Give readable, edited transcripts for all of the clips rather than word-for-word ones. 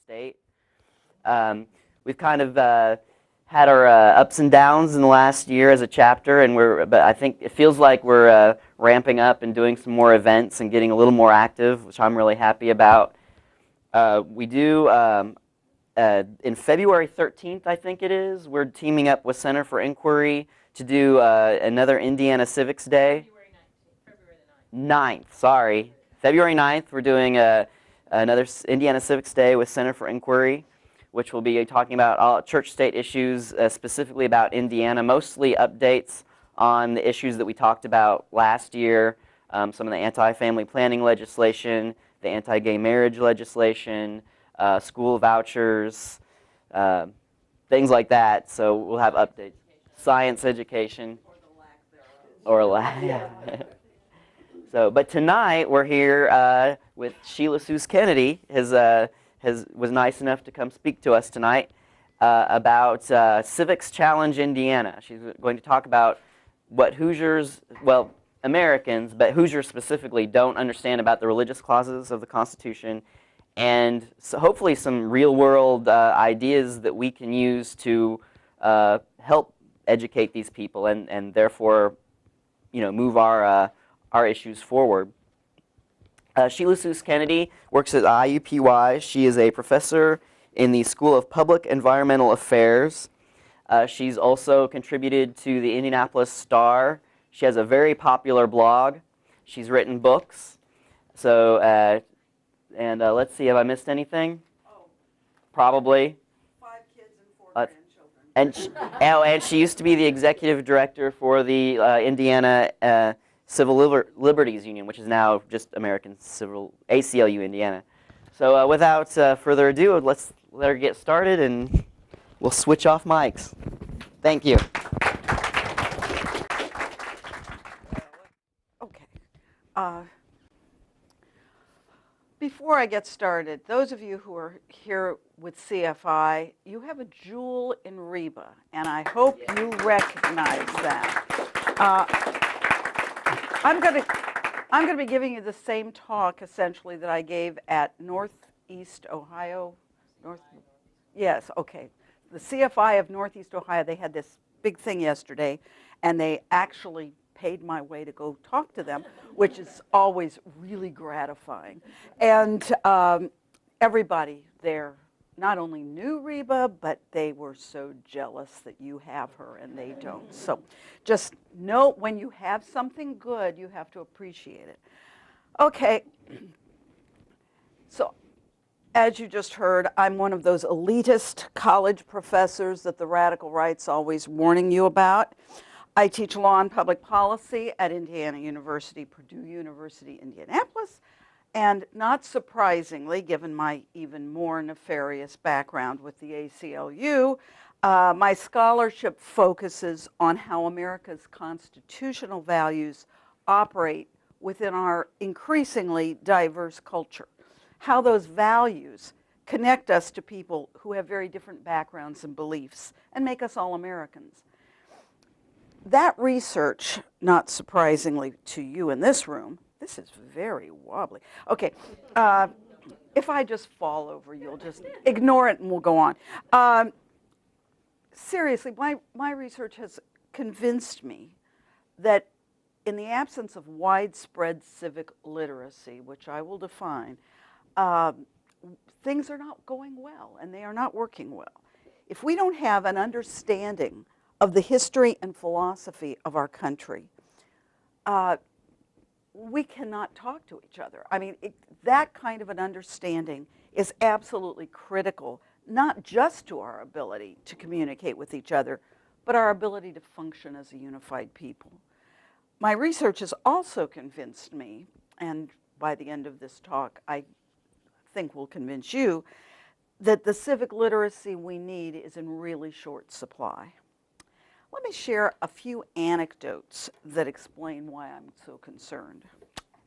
state. We've kind of had our ups and downs in the last year as a chapter, and but I think it feels like we're ramping up and doing some more events and getting a little more active, which I'm really happy about. We do, in February 13th, I think it is, we're teaming up with Center for Inquiry to do another Indiana Civics Day. February 9th, sorry. February 9th, we're doing another Indiana Civics Day with Center for Inquiry, which will be talking about all church-state issues, specifically about Indiana, mostly updates on the issues that we talked about last year, some of the anti-family planning legislation, the anti-gay marriage legislation, school vouchers, things like that. So we'll have updates. Science education. Or lack thereof. So, but tonight we're here with Sheila Seuss Kennedy, was nice enough to come speak to us tonight about Civics Challenge Indiana. She's going to talk about what Hoosiers, well, Americans, but Hoosiers specifically, don't understand about the religious clauses of the Constitution, and so hopefully some real-world ideas that we can use to help educate these people and therefore, move our issues forward. Sheila Seuss Kennedy works at IUPUI. She is a professor in the School of Public Environmental Affairs. She's also contributed to the Indianapolis Star. She has a very popular blog. She's written books. So, let's see, have I missed anything? Oh. Probably. 5 kids and 4 grandchildren. And she used to be the executive director for the Indiana Civil Liberties Union, which is now just American Civil, ACLU Indiana. So without further ado, let's let her get started and we'll switch off mics. Thank you. Okay. Before I get started, those of you who are here with CFI, you have a jewel in Reba, and I hope you recognize that. I'm going to be giving you the same talk, essentially, that I gave at Northeast Ohio. Yes, okay. The CFI of Northeast Ohio, they had this big thing yesterday, and they actually paid my way to go talk to them, which is always really gratifying. And everybody there not only knew Reba, but they were so jealous that you have her and they don't. So just know when you have something good, you have to appreciate it. Okay, so as you just heard, I'm one of those elitist college professors that the radical right's always warning you about. I teach law and public policy at Indiana University, Purdue University, Indianapolis, and not surprisingly, given my even more nefarious background with the ACLU, my scholarship focuses on how America's constitutional values operate within our increasingly diverse culture, how those values connect us to people who have very different backgrounds and beliefs and make us all Americans. That research, not surprisingly to you in this room, this is very wobbly. Okay, if I just fall over, you'll just ignore it and we'll go on. Seriously, my research has convinced me that in the absence of widespread civic literacy, which I will define, things are not going well and they are not working well. If we don't have an understanding of the history and philosophy of our country, we cannot talk to each other. I mean, that kind of an understanding is absolutely critical, not just to our ability to communicate with each other, but our ability to function as a unified people. My research has also convinced me, and by the end of this talk, I think will convince you, that the civic literacy we need is in really short supply. Let me share a few anecdotes that explain why I'm so concerned.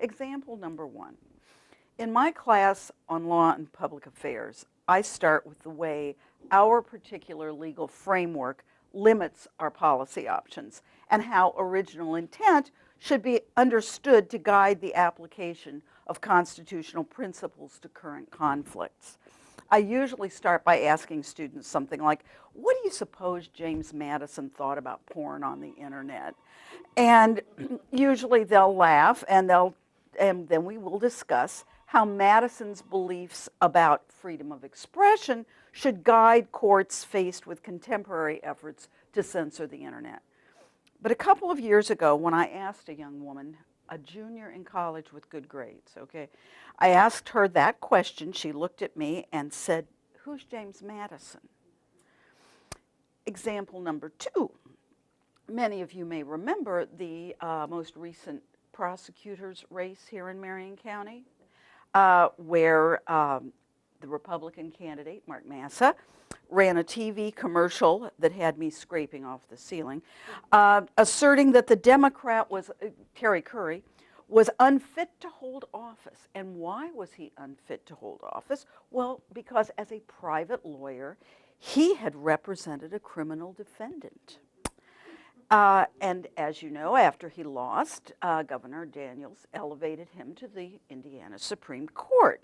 Example number 1. In my class on law and public affairs, I start with the way our particular legal framework limits our policy options and how original intent should be understood to guide the application of constitutional principles to current conflicts. I usually start by asking students something like, what do you suppose James Madison thought about porn on the internet? And usually they'll laugh, and then we will discuss how Madison's beliefs about freedom of expression should guide courts faced with contemporary efforts to censor the internet. But a couple of years ago, when I asked a young woman, a junior in college with good grades, okay, I asked her that question. She looked at me and said, "Who's James Madison?" Example number 2. Many of you may remember the most recent prosecutor's race here in Marion County, where the Republican candidate, Mark Massa, ran a TV commercial that had me scraping off the ceiling, asserting that the Democrat was, Terry Curry, was unfit to hold office. And why was he unfit to hold office? Well, because as a private lawyer, he had represented a criminal defendant. And as you know, after he lost, Governor Daniels elevated him to the Indiana Supreme Court.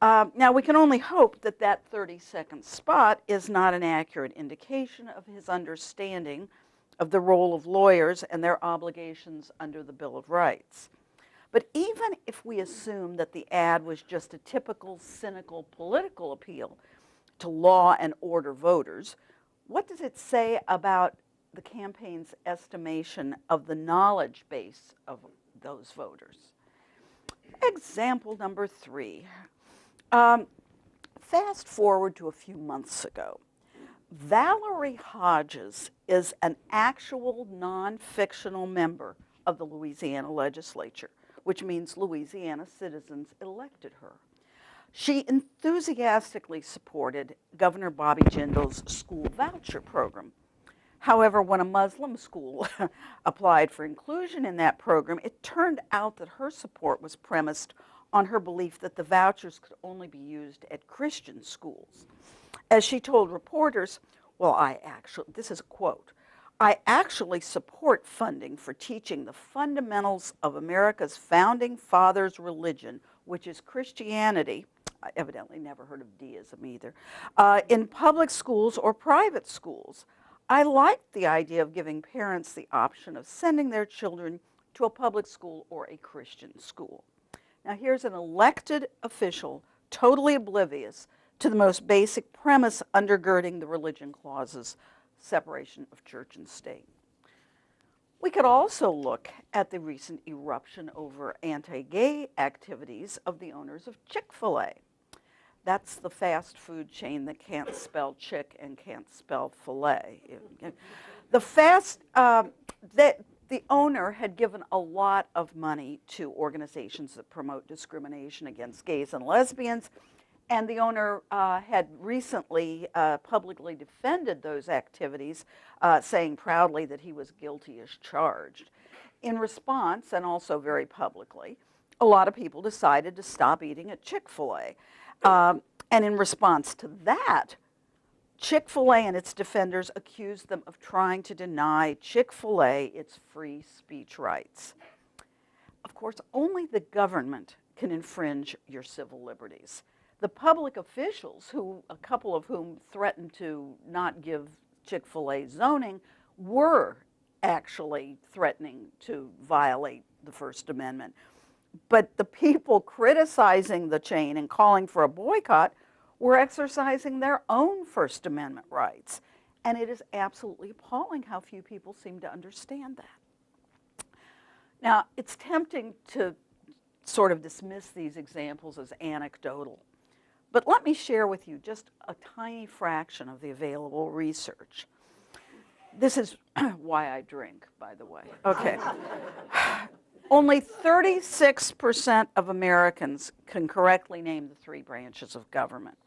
Now, we can only hope that that 30-second spot is not an accurate indication of his understanding of the role of lawyers and their obligations under the Bill of Rights. But even if we assume that the ad was just a typical cynical political appeal to law and order voters, what does it say about the campaign's estimation of the knowledge base of those voters? Example number 3. Fast forward to a few months ago. Valerie Hodges is an actual non-fictional member of the Louisiana legislature, which means Louisiana citizens elected her. She enthusiastically supported Governor Bobby Jindal's school voucher program. However, when a Muslim school applied for inclusion in that program, it turned out that her support was premised on her belief that the vouchers could only be used at Christian schools. As she told reporters, well, this is a quote, "I actually support funding for teaching the fundamentals of America's founding fathers' religion, which is Christianity," I evidently never heard of deism either, "in public schools or private schools. I like the idea of giving parents the option of sending their children to a public school or a Christian school." Now here's an elected official totally oblivious to the most basic premise undergirding the religion clause's separation of church and state. We could also look at the recent eruption over anti-gay activities of the owners of Chick-fil-A. That's the fast food chain that can't spell chick and can't spell filet. The owner had given a lot of money to organizations that promote discrimination against gays and lesbians, and the owner had recently publicly defended those activities, saying proudly that he was guilty as charged. In response, and also very publicly, a lot of people decided to stop eating at Chick-fil-A. And in response to that, Chick-fil-A and its defenders accused them of trying to deny Chick-fil-A its free speech rights. Of course, only the government can infringe your civil liberties. The public officials, a couple of whom threatened to not give Chick-fil-A zoning, were actually threatening to violate the First Amendment. But the people criticizing the chain and calling for a boycott were exercising their own First Amendment rights. And it is absolutely appalling how few people seem to understand that. Now, it's tempting to sort of dismiss these examples as anecdotal. But let me share with you just a tiny fraction of the available research. This is why I drink, by the way. Okay. Only 36% of Americans can correctly name the 3 branches of government.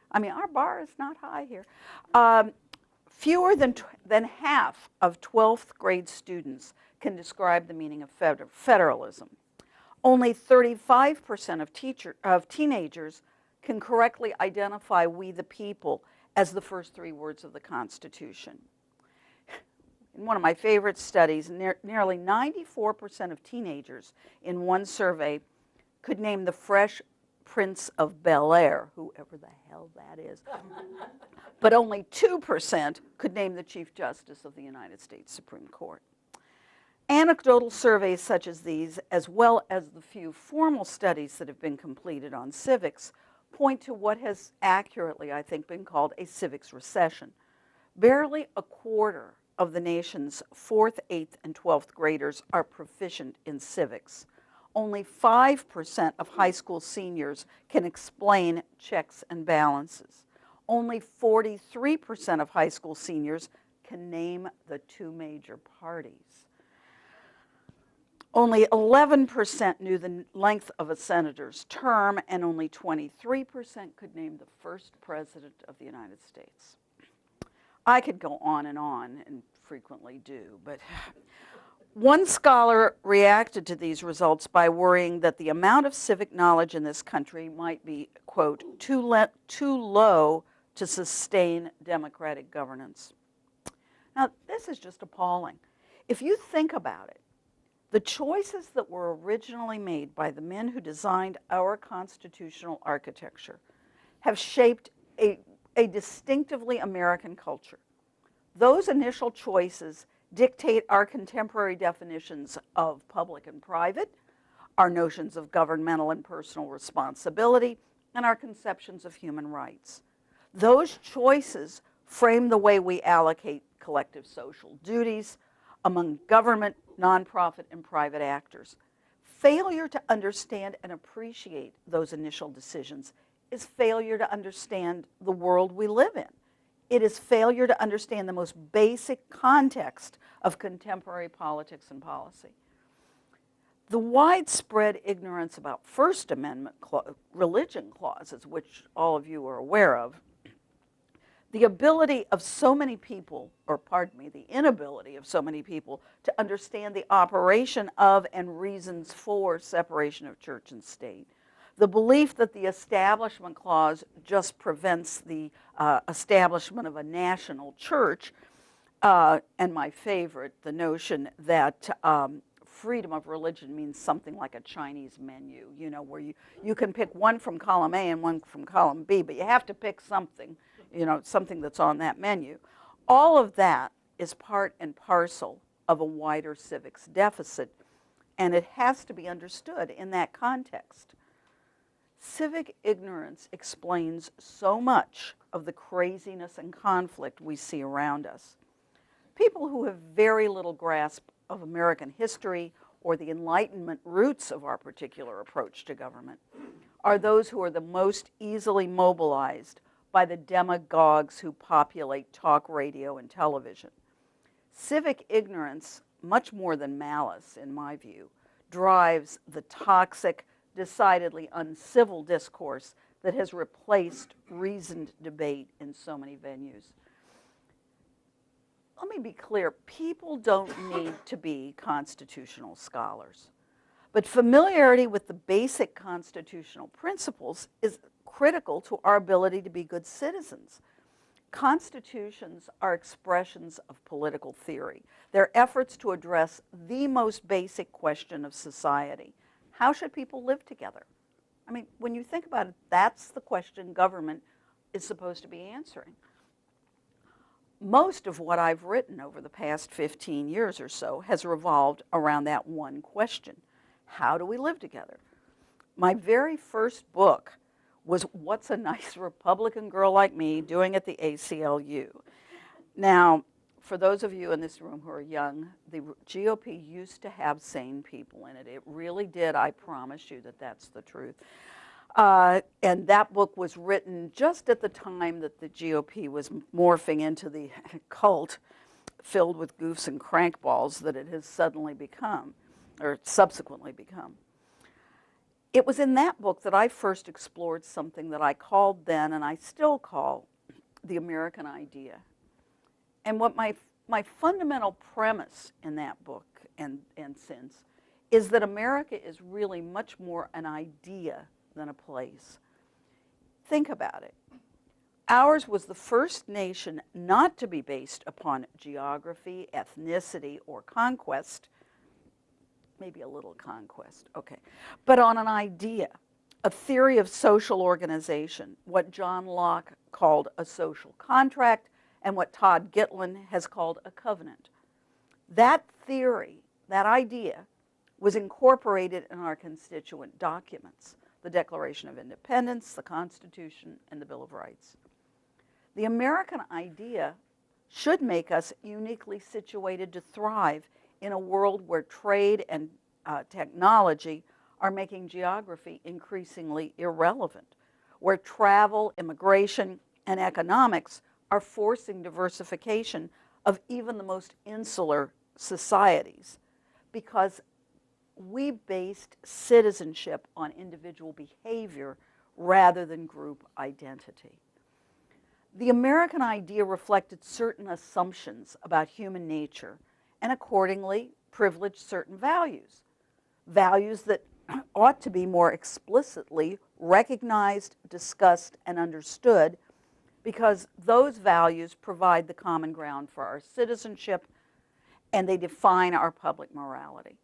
I mean, our bar is not high here. Fewer than half of 12th grade students can describe the meaning of federalism. Only 35% of teenagers can correctly identify "we the people" as the first 3 words of the Constitution. In one of my favorite studies, nearly 94% of teenagers in one survey could name the Prince of Bel-Air, whoever the hell that is. But only 2% could name the Chief Justice of the United States Supreme Court. Anecdotal surveys such as these, as well as the few formal studies that have been completed on civics, point to what has accurately, I think, been called a civics recession. Barely a quarter of the nation's 4th, 8th, and 12th graders are proficient in civics. Only 5% of high school seniors can explain checks and balances. Only 43% of high school seniors can name the 2 major parties. Only 11% knew the length of a senator's term, and only 23% could name the first president of the United States. I could go on, and frequently do, but one scholar reacted to these results by worrying that the amount of civic knowledge in this country might be, quote, too low to sustain democratic governance. Now, this is just appalling. If you think about it, the choices that were originally made by the men who designed our constitutional architecture have shaped a distinctively American culture. Those initial choices dictate our contemporary definitions of public and private, our notions of governmental and personal responsibility, and our conceptions of human rights. Those choices frame the way we allocate collective social duties among government, nonprofit, and private actors. Failure to understand and appreciate those initial decisions is failure to understand the world we live in. It is failure to understand the most basic context of contemporary politics and policy. The widespread ignorance about First Amendment religion clauses, which all of you are aware of, the ability of so many people, or pardon me, the inability of so many people to understand the operation of and reasons for separation of church and state, the belief that the Establishment Clause just prevents the establishment of a national church, and my favorite, the notion that freedom of religion means something like a Chinese menu, you know, where you can pick one from column A and one from column B, but you have to pick something, you know, something that's on that menu. All of that is part and parcel of a wider civics deficit, and it has to be understood in that context. Civic ignorance explains so much of the craziness and conflict we see around us. People who have very little grasp of American history or the Enlightenment roots of our particular approach to government are those who are the most easily mobilized by the demagogues who populate talk radio and television. Civic ignorance, much more than malice, in my view, drives the toxic, decidedly uncivil discourse that has replaced reasoned debate in so many venues. Let me be clear, people don't need to be constitutional scholars, but familiarity with the basic constitutional principles is critical to our ability to be good citizens. Constitutions are expressions of political theory. They're efforts to address the most basic question of society. How should people live together? I mean, when you think about it, that's the question government is supposed to be answering. Most of what I've written over the past 15 years or so has revolved around that one question. How do we live together? My very first book was What's a Nice Republican Girl Like Me Doing at the ACLU? Now, for those of you in this room who are young, the GOP used to have sane people in it. It really did. I promise you that that's the truth. And that book was written just at the time that the GOP was morphing into the cult filled with goofs and crankballs that it has suddenly become, or subsequently become. It was in that book that I first explored something that I called then, and I still call, the American idea. And what my fundamental premise in that book and since is that America is really much more an idea than a place. Think about it. Ours was the first nation not to be based upon geography, ethnicity, or conquest, maybe a little conquest, okay, but on an idea, a theory of social organization, what John Locke called a social contract and what Todd Gitlin has called a covenant. That theory, that idea, was incorporated in our constituent documents, the Declaration of Independence, the Constitution, and the Bill of Rights. The American idea should make us uniquely situated to thrive in a world where trade and technology are making geography increasingly irrelevant, where travel, immigration, and economics are forcing diversification of even the most insular societies, because we based citizenship on individual behavior rather than group identity. The American idea reflected certain assumptions about human nature and accordingly privileged certain values, values that ought to be more explicitly recognized, discussed, and understood, because those values provide the common ground for our citizenship and they define our public morality.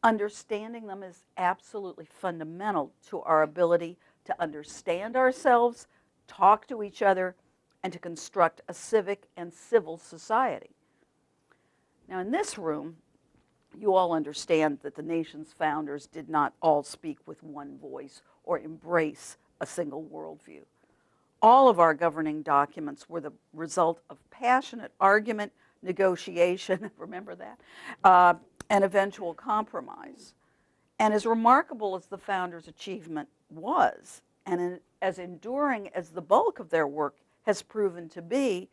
Understanding them is absolutely fundamental to our ability to understand ourselves, talk to each other, and to construct a civic and civil society. Now, in this room, you all understand that the nation's founders did not all speak with one voice or embrace a single worldview. All of our governing documents were the result of passionate argument, negotiation, remember that, and eventual compromise. And as remarkable as the founders' achievement was, and as enduring as the bulk of their work has proven to be,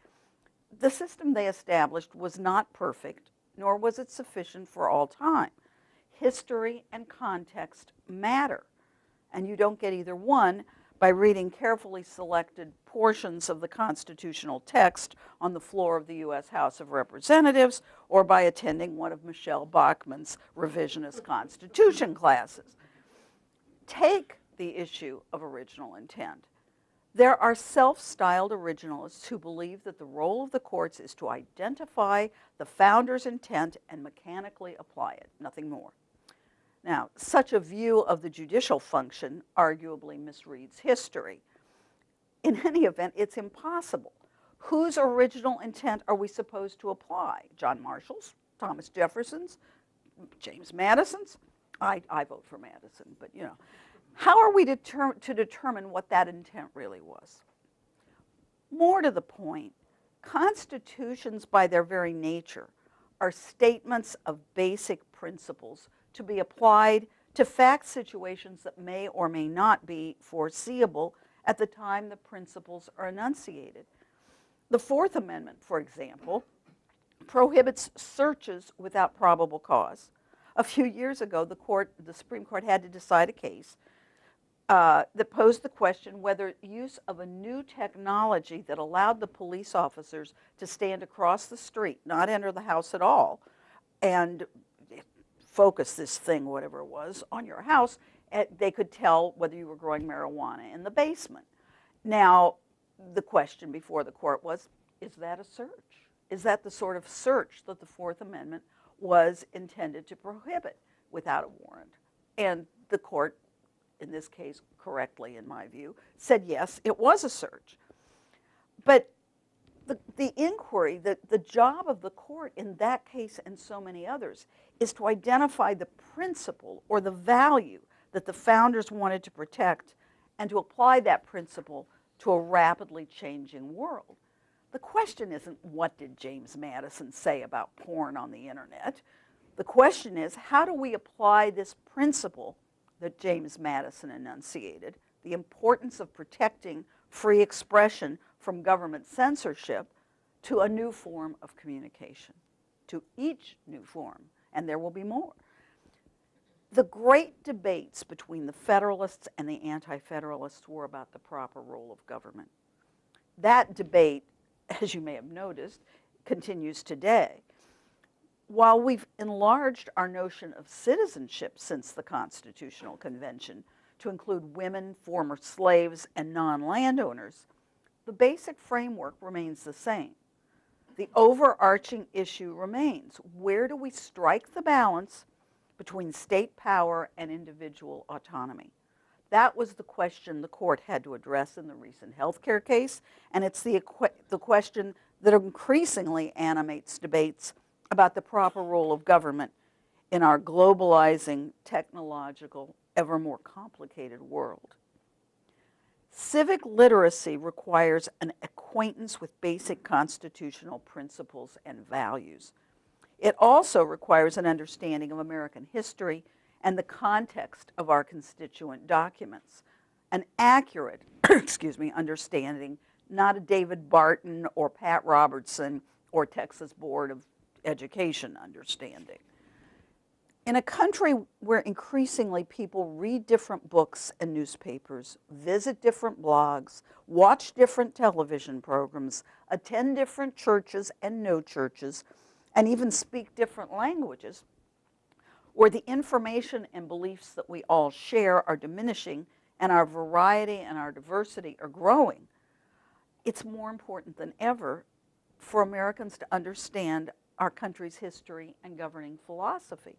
the system they established was not perfect, nor was it sufficient for all time. History and context matter, and you don't get either one by reading carefully selected portions of the constitutional text on the floor of the U.S. House of Representatives or by attending one of Michelle Bachmann's revisionist Constitution classes. Take the issue of original intent. There are self-styled originalists who believe that the role of the courts is to identify the founder's intent and mechanically apply it, nothing more. Now, such a view of the judicial function arguably misreads history. In any event, it's impossible. Whose original intent are we supposed to apply? John Marshall's, Thomas Jefferson's, James Madison's? I vote for Madison, but you know. How are we to determine what that intent really was? More to the point, constitutions by their very nature are statements of basic principles to be applied to fact situations that may or may not be foreseeable at the time the principles are enunciated. The Fourth Amendment, for example, prohibits searches without probable cause. A few years ago, the Supreme Court had to decide a case that posed the question whether use of a new technology that allowed the police officers to stand across the street, not enter the house at all, and focus this thing, whatever it was, on your house, they could tell whether you were growing marijuana in the basement. Now, the question before the court was, is that a search? Is that the sort of search that the Fourth Amendment was intended to prohibit without a warrant? And the court, in this case correctly in my view, said yes, it was a search. But the inquiry, the job of the court in that case and so many others is to identify the principle or the value that the founders wanted to protect and to apply that principle to a rapidly changing world. The question isn't what did James Madison say about porn on the internet? The question is how do we apply this principle that James Madison enunciated, the importance of protecting free expression from government censorship, to a new form of communication, to each new form, and there will be more. The great debates between the Federalists and the Anti-Federalists were about the proper role of government. That debate, as you may have noticed, continues today. While we've enlarged our notion of citizenship since the Constitutional Convention to include women, former slaves, and non-landowners, the basic framework remains the same. The overarching issue remains, where do we strike the balance between state power and individual autonomy? That was the question the court had to address in the recent healthcare case, and it's the question that increasingly animates debates about the proper role of government in our globalizing, technological, ever more complicated world. Civic literacy requires an acquaintance with basic constitutional principles and values. It also requires an understanding of American history and the context of our constituent documents, an accurate understanding, not a David Barton or Pat Robertson or Texas Board of Education understanding. In a country where increasingly people read different books and newspapers, visit different blogs, watch different television programs, attend different churches and no churches, and even speak different languages, where the information and beliefs that we all share are diminishing and our variety and our diversity are growing, it's more important than ever for Americans to understand our country's history and governing philosophy.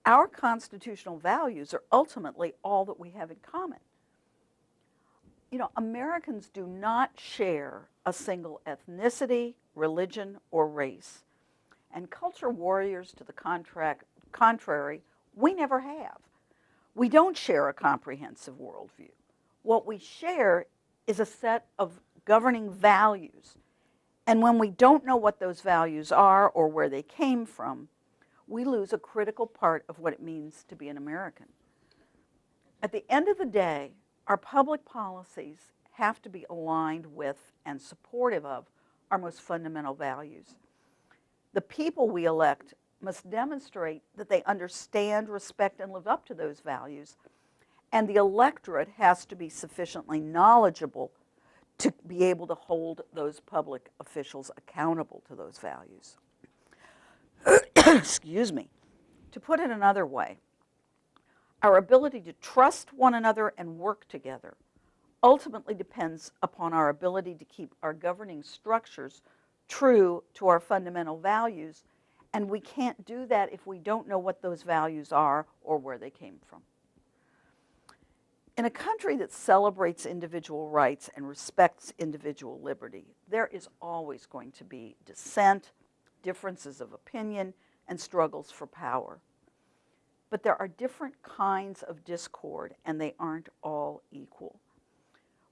Our constitutional values are ultimately all that we have in common. You know, Americans do not share a single ethnicity, religion, or race. And culture warriors to the contrary, we never have. We don't share a comprehensive worldview. What we share is a set of governing values. And when we don't know what those values are or where they came from, we lose a critical part of what it means to be an American. At the end of the day, our public policies have to be aligned with and supportive of our most fundamental values. The people we elect must demonstrate that they understand, respect, and live up to those values, and the electorate has to be sufficiently knowledgeable to be able to hold those public officials accountable to those values. Excuse me. To put it another way, our ability to trust one another and work together ultimately depends upon our ability to keep our governing structures true to our fundamental values, and we can't do that if we don't know what those values are or where they came from. In a country that celebrates individual rights and respects individual liberty, there is always going to be dissent, differences of opinion, and struggles for power. But there are different kinds of discord, and they aren't all equal.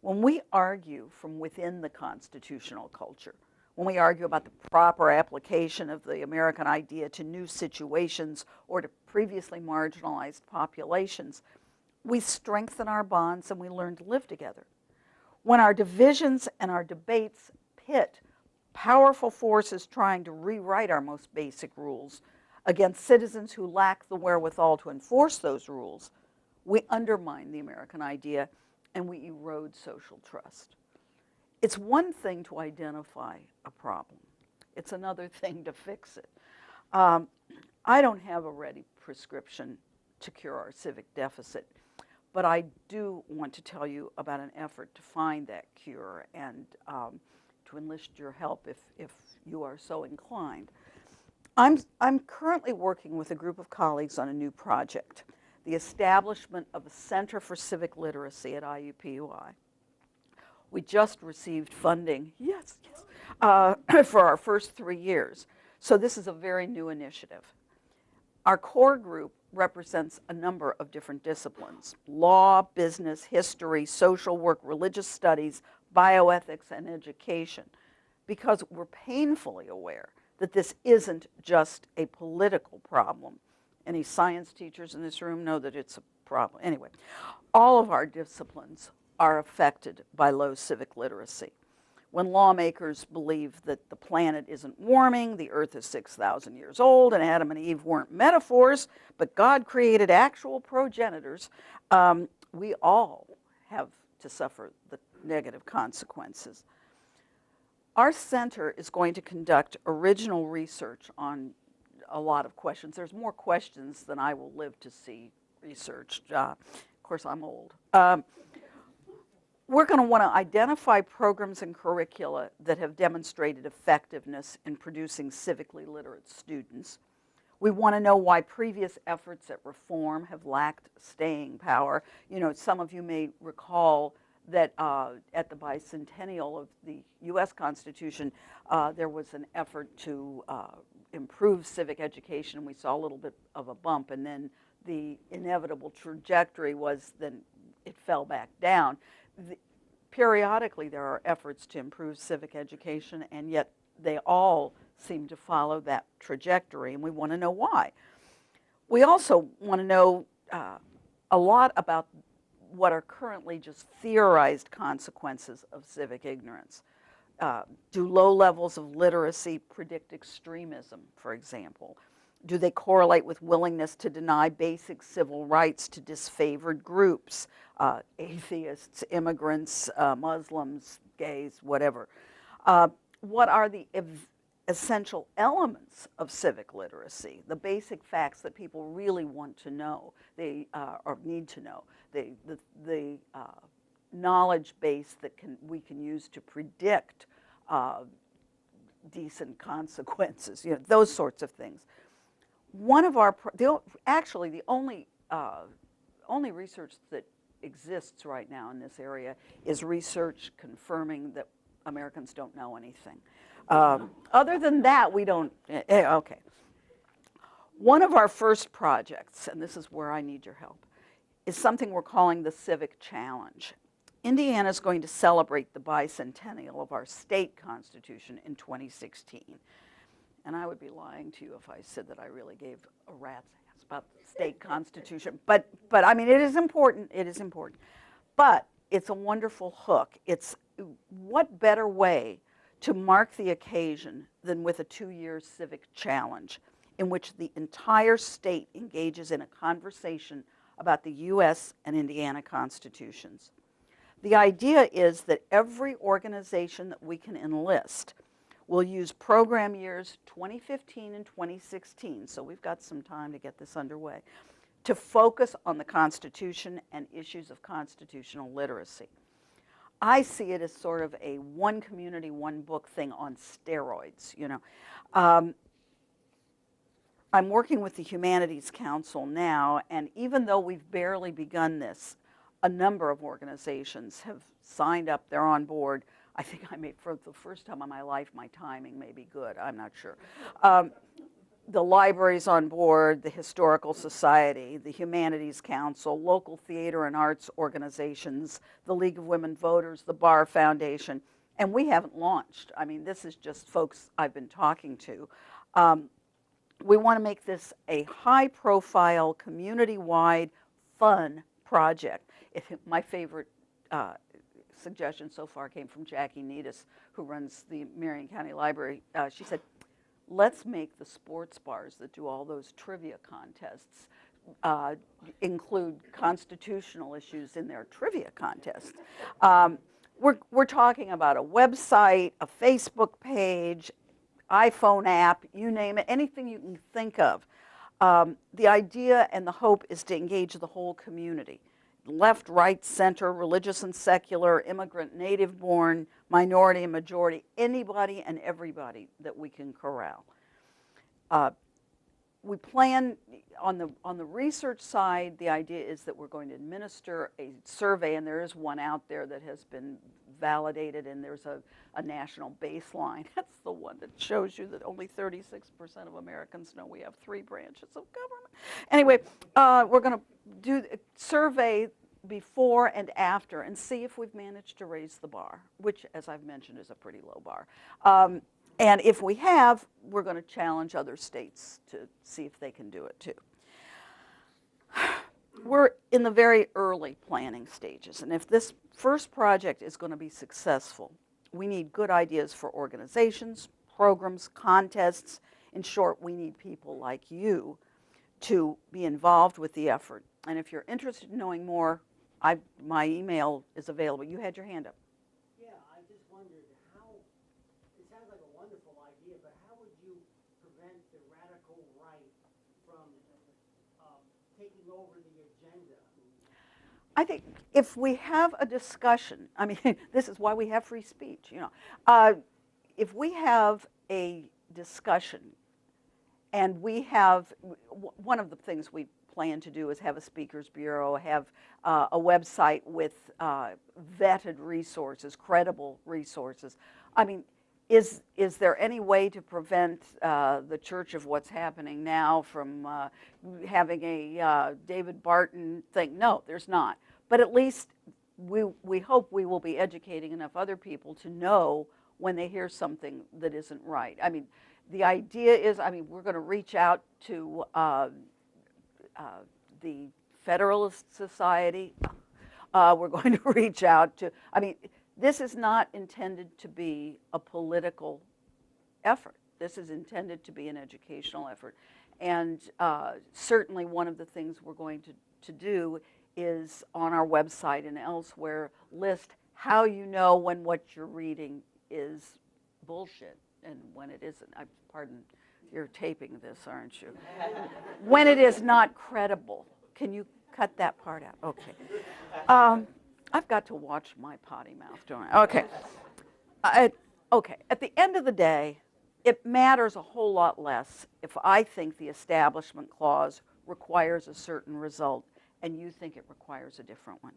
When we argue from within the constitutional culture, when we argue about the proper application of the American idea to new situations or to previously marginalized populations, we strengthen our bonds and we learn to live together. When our divisions and our debates pit powerful forces trying to rewrite our most basic rules against citizens who lack the wherewithal to enforce those rules, we undermine the American idea and we erode social trust. It's one thing to identify a problem. It's another thing to fix it. I don't have a ready prescription to cure our civic deficit, but I do want to tell you about an effort to find that cure and to enlist your help if you are so inclined. I'm currently working with a group of colleagues on a new project, the establishment of a Center for Civic Literacy at IUPUI. We just received funding, for our first 3 years. So this is a very new initiative. Our core group represents a number of different disciplines: law, business, history, social work, religious studies, bioethics, and education, because we're painfully aware that this isn't just a political problem. Any science teachers in this room know that it's a problem. Anyway, all of our disciplines are affected by low civic literacy. When lawmakers believe that the planet isn't warming, the earth is 6,000 years old, and Adam and Eve weren't metaphors, but God created actual progenitors, we all have to suffer the negative consequences. Our center is going to conduct original research on a lot of questions. There's more questions than I will live to see researched. Of course, I'm old. We're going to want to identify programs and curricula that have demonstrated effectiveness in producing civically literate students. We want to know why previous efforts at reform have lacked staying power. You know, some of you may recall that at the bicentennial of the U.S. Constitution, there was an effort to improve civic education. We saw a little bit of a bump, and then the inevitable trajectory was then it fell back down. Periodically, there are efforts to improve civic education, and yet they all seem to follow that trajectory, and we want to know why. We also want to know a lot about what are currently just theorized consequences of civic ignorance. Do low levels of literacy predict extremism, for example? Do they correlate with willingness to deny basic civil rights to disfavored groups, atheists, immigrants, Muslims, gays, whatever? What are the essential elements of civic literacy, the basic facts that people really want to know, or need to know, the knowledge base that we can use to predict decent consequences, you know, those sorts of things. One of our, actually the only research that exists right now in this area is research confirming that Americans don't know anything. Other than that, we don't, okay. One of our first projects, and this is where I need your help, is something we're calling the Civic Challenge. Indiana is going to celebrate the bicentennial of our state constitution in 2016. And I would be lying to you if I said that I really gave a rat's ass about the state constitution. But I mean, it is important, it is important. But it's a wonderful hook. It's what better way to mark the occasion than with a 2-year civic challenge in which the entire state engages in a conversation about the U.S. and Indiana constitutions. The idea is that every organization that we can enlist will use program years 2015 and 2016, so we've got some time to get this underway, to focus on the Constitution and issues of constitutional literacy. I see it as sort of a one community, one book thing on steroids, you know. I'm working with the Humanities Council now, and even though we've barely begun this, a number of organizations have signed up, they're on board. I think I made, for the first time in my life, my timing may be good, I'm not sure. The library's on board, the Historical Society, the Humanities Council, local theater and arts organizations, the League of Women Voters, the Bar Foundation, and we haven't launched. I mean, this is just folks I've been talking to. We want to make this a high-profile, community-wide, fun project. My favorite suggestion so far came from Jackie Needus, who runs the Marion County Library. She said, let's make the sports bars that do all those trivia contests include constitutional issues in their trivia contests. We're talking about a website, a Facebook page, iPhone app, you name it, anything you can think of. The idea and the hope is to engage the whole community. Left, right, center, religious and secular, immigrant, native-born, minority and majority, anybody and everybody that we can corral. We plan, on the research side, the idea is that we're going to administer a survey, and there is one out there that has been validated, and there's a national baseline. That's the one that shows you that only 36% of Americans know we have 3 branches of government. Anyway, we're going to do a survey before and after and see if we've managed to raise the bar, which, as I've mentioned, is a pretty low bar. And if we have, we're going to challenge other states to see if they can do it too. We're in the very early planning stages, and if this first project is going to be successful, we need good ideas for organizations, programs, contests. In short, we need people like you to be involved with the effort. And if you're interested in knowing more, my email is available. You had your hand up. Yeah, I just wondered how, it sounds like a wonderful idea, but how would you prevent the radical right from taking over the agenda? I think if we have a discussion, I mean, this is why we have free speech, you know. If we have a discussion And we have, one of the things we plan to do is have a speakers bureau, have a website with vetted resources, credible resources. I mean, is there any way to prevent the Church of what's happening now from having a David Barton thing? No, there's not. But at least we hope we will be educating enough other people to know when they hear something that isn't right. I mean, the idea is, I mean, we're going to reach out to the Federalist Society. We're going to reach out to, I mean, this is not intended to be a political effort. This is intended to be an educational effort. And certainly one of the things we're going to do is on our website and elsewhere list how you know when what you're reading is bullshit and when it isn't. Pardon, you're taping this, aren't you? When it is not credible. Can you cut that part out? Okay. I've got to watch my potty mouth, don't I? Okay. Okay. At the end of the day, it matters a whole lot less if I think the Establishment Clause requires a certain result and you think it requires a different one.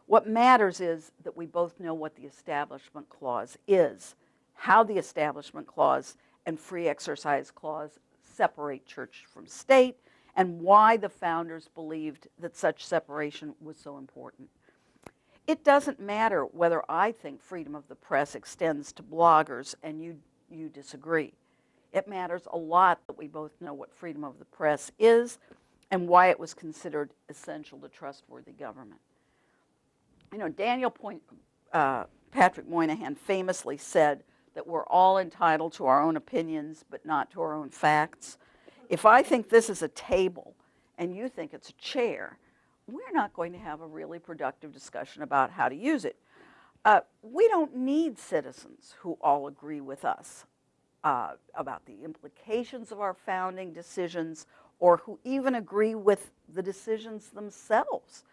What matters is that we both know what the Establishment Clause is, how the Establishment Clause and Free Exercise Clause separate church from state, and why the founders believed that such separation was so important. It doesn't matter whether I think freedom of the press extends to bloggers and you disagree. It matters a lot that we both know what freedom of the press is and why it was considered essential to trustworthy government. You know, Patrick Moynihan famously said that we're all entitled to our own opinions, but not to our own facts. If I think this is a table and you think it's a chair, we're not going to have a really productive discussion about how to use it. We don't need citizens who all agree with us about the implications of our founding decisions or who even agree with the decisions themselves.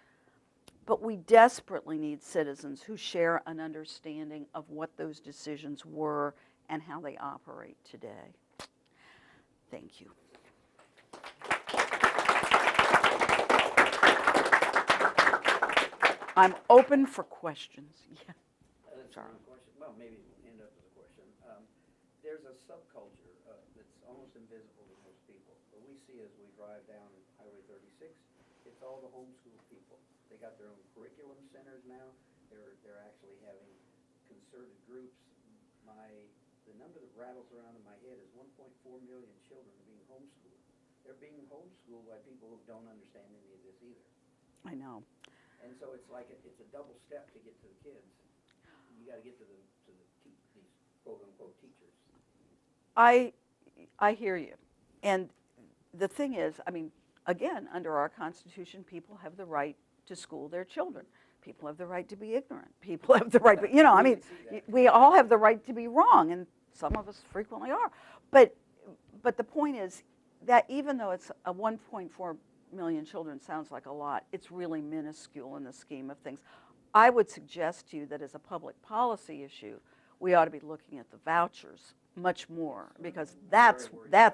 But we desperately need citizens who share an understanding of what those decisions were and how they operate today. Thank you. I'm open for questions. Yeah. Sorry. Question. Well, maybe it'll end up as a question. There's a subculture that's almost invisible to most people. What we see as we drive down Highway 36, it's all the homeschool people. They got their own curriculum centers now. They're actually having concerted groups. The number that rattles around in my head is 1.4 million children being homeschooled. They're being homeschooled by people who don't understand any of this either. I know. And so it's like it's a double step to get to the kids. You got to get to these quote unquote teachers. I hear you. And the thing is, I mean, again, under our Constitution, people have the right to school their children. People have the right to be ignorant. People have the right, you know, I mean, we all have the right to be wrong, and some of us frequently are. But the point is that even though it's a 1.4 million children sounds like a lot, it's really minuscule in the scheme of things. I would suggest to you that as a public policy issue, we ought to be looking at the vouchers much more, because that's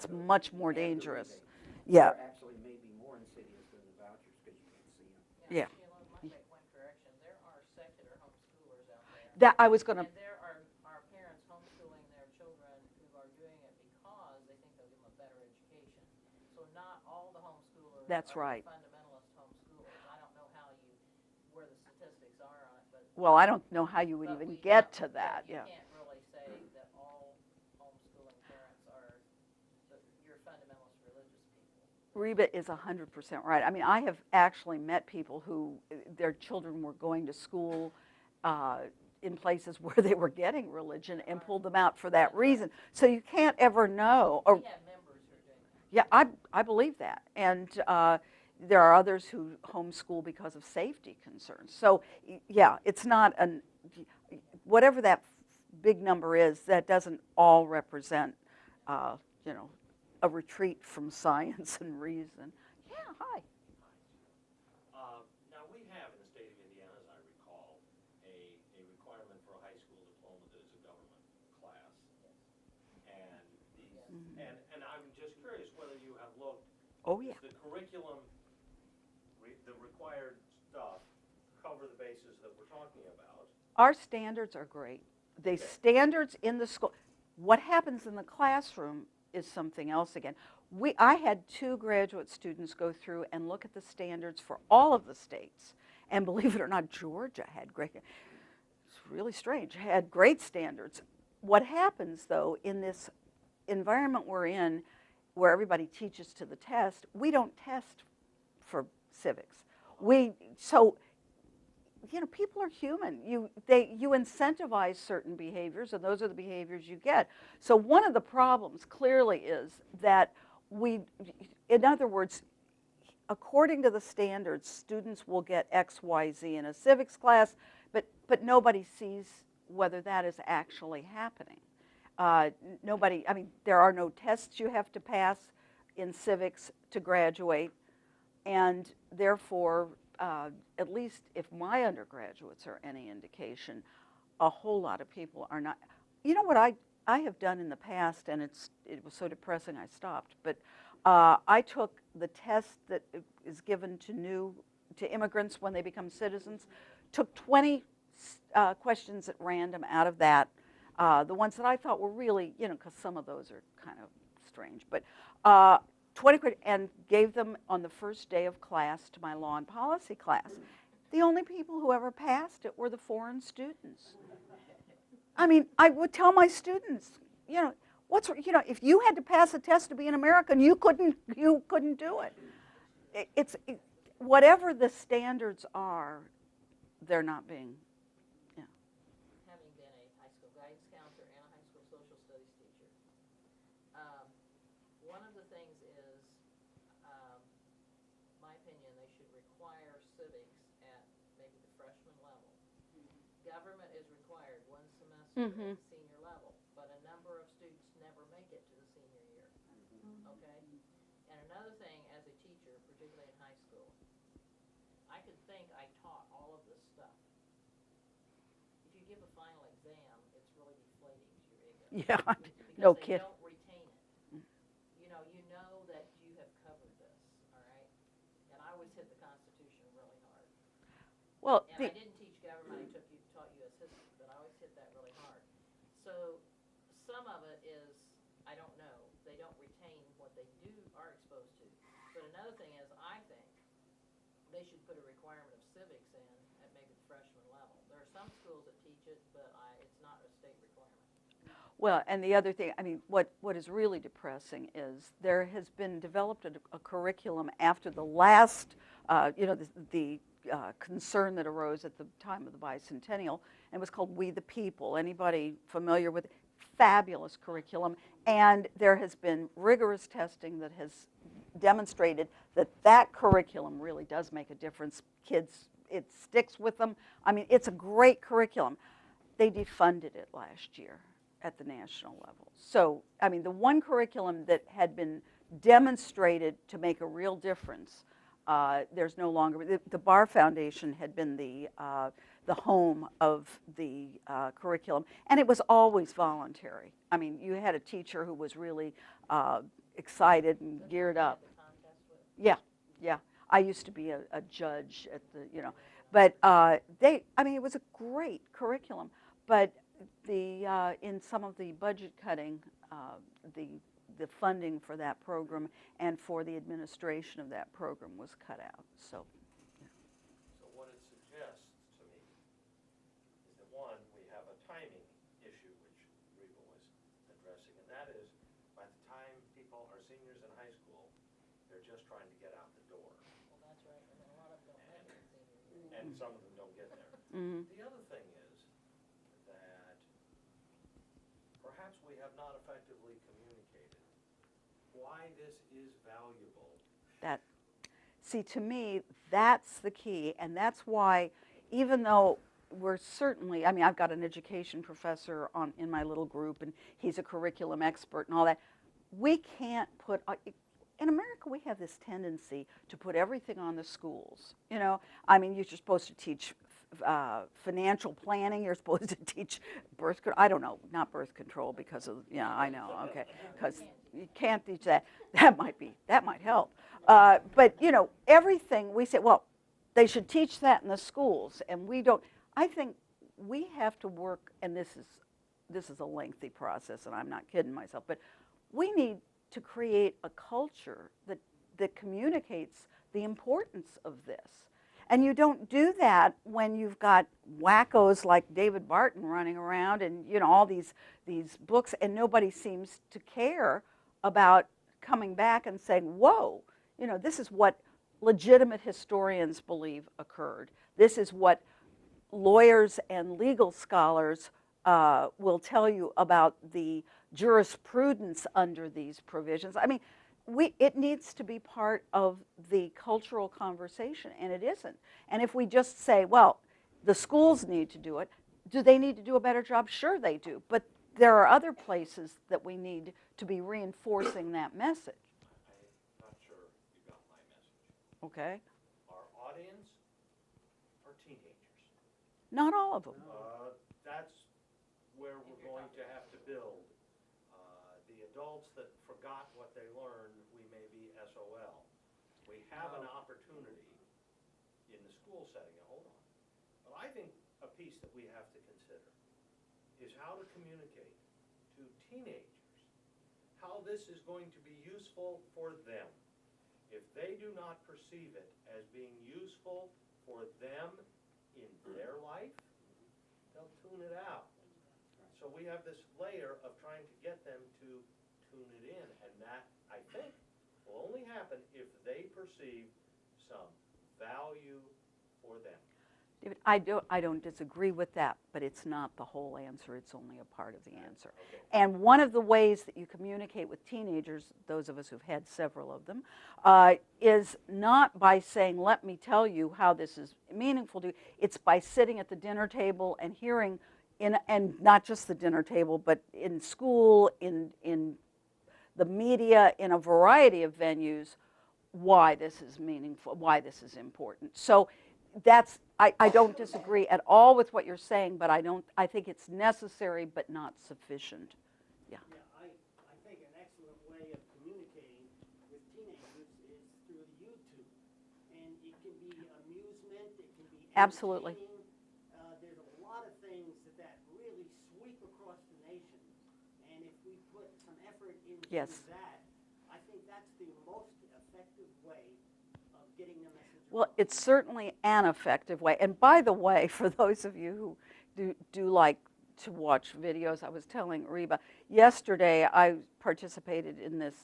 much more dangerous. Yeah. They're actually maybe more insidious than the vouchers because you can't see them. Yeah. Sheila, I might make one correction. There are secular homeschoolers out there. That I was going to. And there are parents homeschooling their children who are doing it because they think they'll give them a better education. So not all the homeschoolers That's are right. fundamentalist homeschoolers. I don't know where the statistics are on it, but Well, I don't know how you would but even we get don't- to that. You Yeah. can't really say that all homeschooling parents are your fundamentalist religious people. Reba is 100% right. I mean, I have actually met people who their children were going to school in places where they were getting religion and pulled them out for that reason. So you can't ever know. Or, We have members who are doing that. yeah, I believe that. And there are others who homeschool because of safety concerns. So, yeah, it's not whatever that big number is, that doesn't all represent, you know, a retreat from science and reason. Yeah, hi. Now, we have in the state of Indiana, as I recall, a requirement for a high school diploma that is a government class. And I'm just curious whether Oh, yeah. Does the curriculum, the required stuff, cover the bases that we're talking about? Our standards are great. The standards in the school, what happens in the classroom is something else again. I had 2 graduate students go through and look at the standards for all of the states. And believe it or not, Georgia had great, it's really strange, had great standards. What happens though in this environment we're in, where everybody teaches to the test, we don't test for civics. So you know, people are human. You incentivize certain behaviors, and those are the behaviors you get. So one of the problems clearly is that in other words, according to the standards, students will get X, Y, Z in a civics class, but nobody sees whether that is actually happening. Nobody, I mean, there are no tests you have to pass in civics to graduate, and therefore, at least if my undergraduates are any indication, a whole lot of people are not. You know what I have done in the past, and it was so depressing I stopped, but I took the test that is given to immigrants when they become citizens, took 20 questions at random out of that, the ones that I thought were really, you know, because some of those are kind of strange, but 20 questions, and gave them on the first day of class to my law and policy class. The only people who ever passed it were the foreign students. I mean, I would tell my students, you know, if you had to pass a test to be an American, you couldn't do it. Whatever the standards are, they're not being. Having been a high school guidance counselor and a high school social studies teacher, one of the things is, my opinion, they should require civics at maybe the freshman level. Government is required one semester at the senior level, but a number of students never make it to the senior year. Okay? And another thing, as a teacher, particularly in high school, I could think I taught all of this stuff. If you give a final exam, it's really deflating to your ego. Yeah, Because no they kidding. don't retain it. You know that you have covered this, all right? And I always hit the Constitution really hard. Well, And I didn't teach government, I taught U.S. history, but I always hit that really hard. So some of it is, I don't know, they don't retain what they are exposed to. But another thing is, I think they should put a requirement of civics in at maybe the freshman level. There are some schools that teach it, but it's not a state requirement. well, and the other thing, I mean, what is really depressing is there has been developed a curriculum after the last, you know, the concern that arose at the time of the bicentennial, and it was called We the People. Anybody familiar with it? Fabulous curriculum, and there has been rigorous testing that has demonstrated that curriculum really does make a difference. Kids, it sticks with them. I mean, it's a great curriculum. They defunded it last year at the national level. So, I mean, the one curriculum that had been demonstrated to make a real difference, there's no longer. The Bar Foundation had been the home of the curriculum, and it was always voluntary. I mean, you had a teacher who was really excited and geared up. Yeah, yeah. I used to be a judge at the, you know, but I mean, it was a great curriculum, but in some of the budget cutting, the funding for that program and for the administration of that program was cut out. So what it suggests to me is that, one, we have a timing issue, which Reba was addressing, and that is, by the time people are seniors in high school, they're just trying to get out the door. Well, that's right, and then a lot of them don't make it in senior year. And some of them don't get there. The other thing is that perhaps we have not effectively communicated why this is valuable. See, to me, that's the key, and that's why, even though we're certainly, I mean, I've got an education professor in my little group, and he's a curriculum expert and all that, we can't put, in America, we have this tendency to put everything on the schools, you know? I mean, you're supposed to teach financial planning, you're supposed to teach birth control, I don't know, not birth control because of, yeah, I know, okay, because you can't teach that. That might help. But, you know, everything we say, well, they should teach that in the schools, and we don't. I think we have to work, and this is a lengthy process, and I'm not kidding myself, but we need to create a culture that communicates the importance of this. And you don't do that when you've got wackos like David Barton running around and, you know, all these books, and nobody seems to care about coming back and saying, whoa, you know, this is what legitimate historians believe occurred. This is what lawyers and legal scholars will tell you about the jurisprudence under these provisions. I mean, it needs to be part of the cultural conversation, and it isn't. And if we just say, well, the schools need to do it, do they need to do a better job? Sure they do, but there are other places that we need to be reinforcing that message. I'm not sure you got my message. Okay? Our audience are teenagers. Not all of them. That's where we're going to have to build. The adults that forgot what they learned, we may be SOL. We have an opportunity in the school setting, hold on. But I think a piece that we have to consider is how to communicate to teenagers how this is going to be useful for them. If they do not perceive it as being useful for them in their life, they'll tune it out. So we have this layer of trying to get them to tune it in, and that, I think, will only happen if they perceive some value for them. David, I don't disagree with that, but it's not the whole answer. It's only a part of the answer. Okay. And one of the ways that you communicate with teenagers, those of us who've had several of them, is not by saying, let me tell you how this is meaningful to you. It's by sitting at the dinner table and hearing, and not just the dinner table, but in school, in the media, in a variety of venues, why this is meaningful, why this is important. So that's, I don't disagree at all with what you're saying, but I think it's necessary but not sufficient. Yeah. Yeah, I think an excellent way of communicating with teenagers is through YouTube. And it can be amusement, it can be Absolutely. entertaining. There's a lot of things that really sweep across the nation. And if we put some effort into Yes. that, I think that's the most effective way of getting the message Well, across. it's certainly an effective way. And by the way, for those of you who do like to watch videos, I was telling Reba, yesterday I participated in this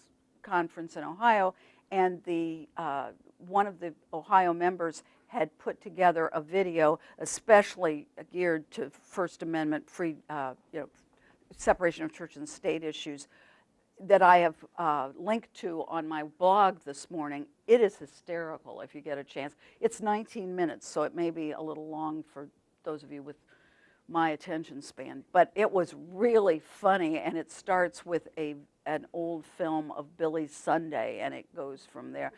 conference in Ohio, and one of the Ohio members had put together a video especially geared to First Amendment free, separation of church and state issues that I have linked to on my blog this morning. It is hysterical if you get a chance. It's 19 minutes, so it may be a little long for those of you with my attention span, but it was really funny, and it starts with an old film of Billy Sunday, and it goes from there.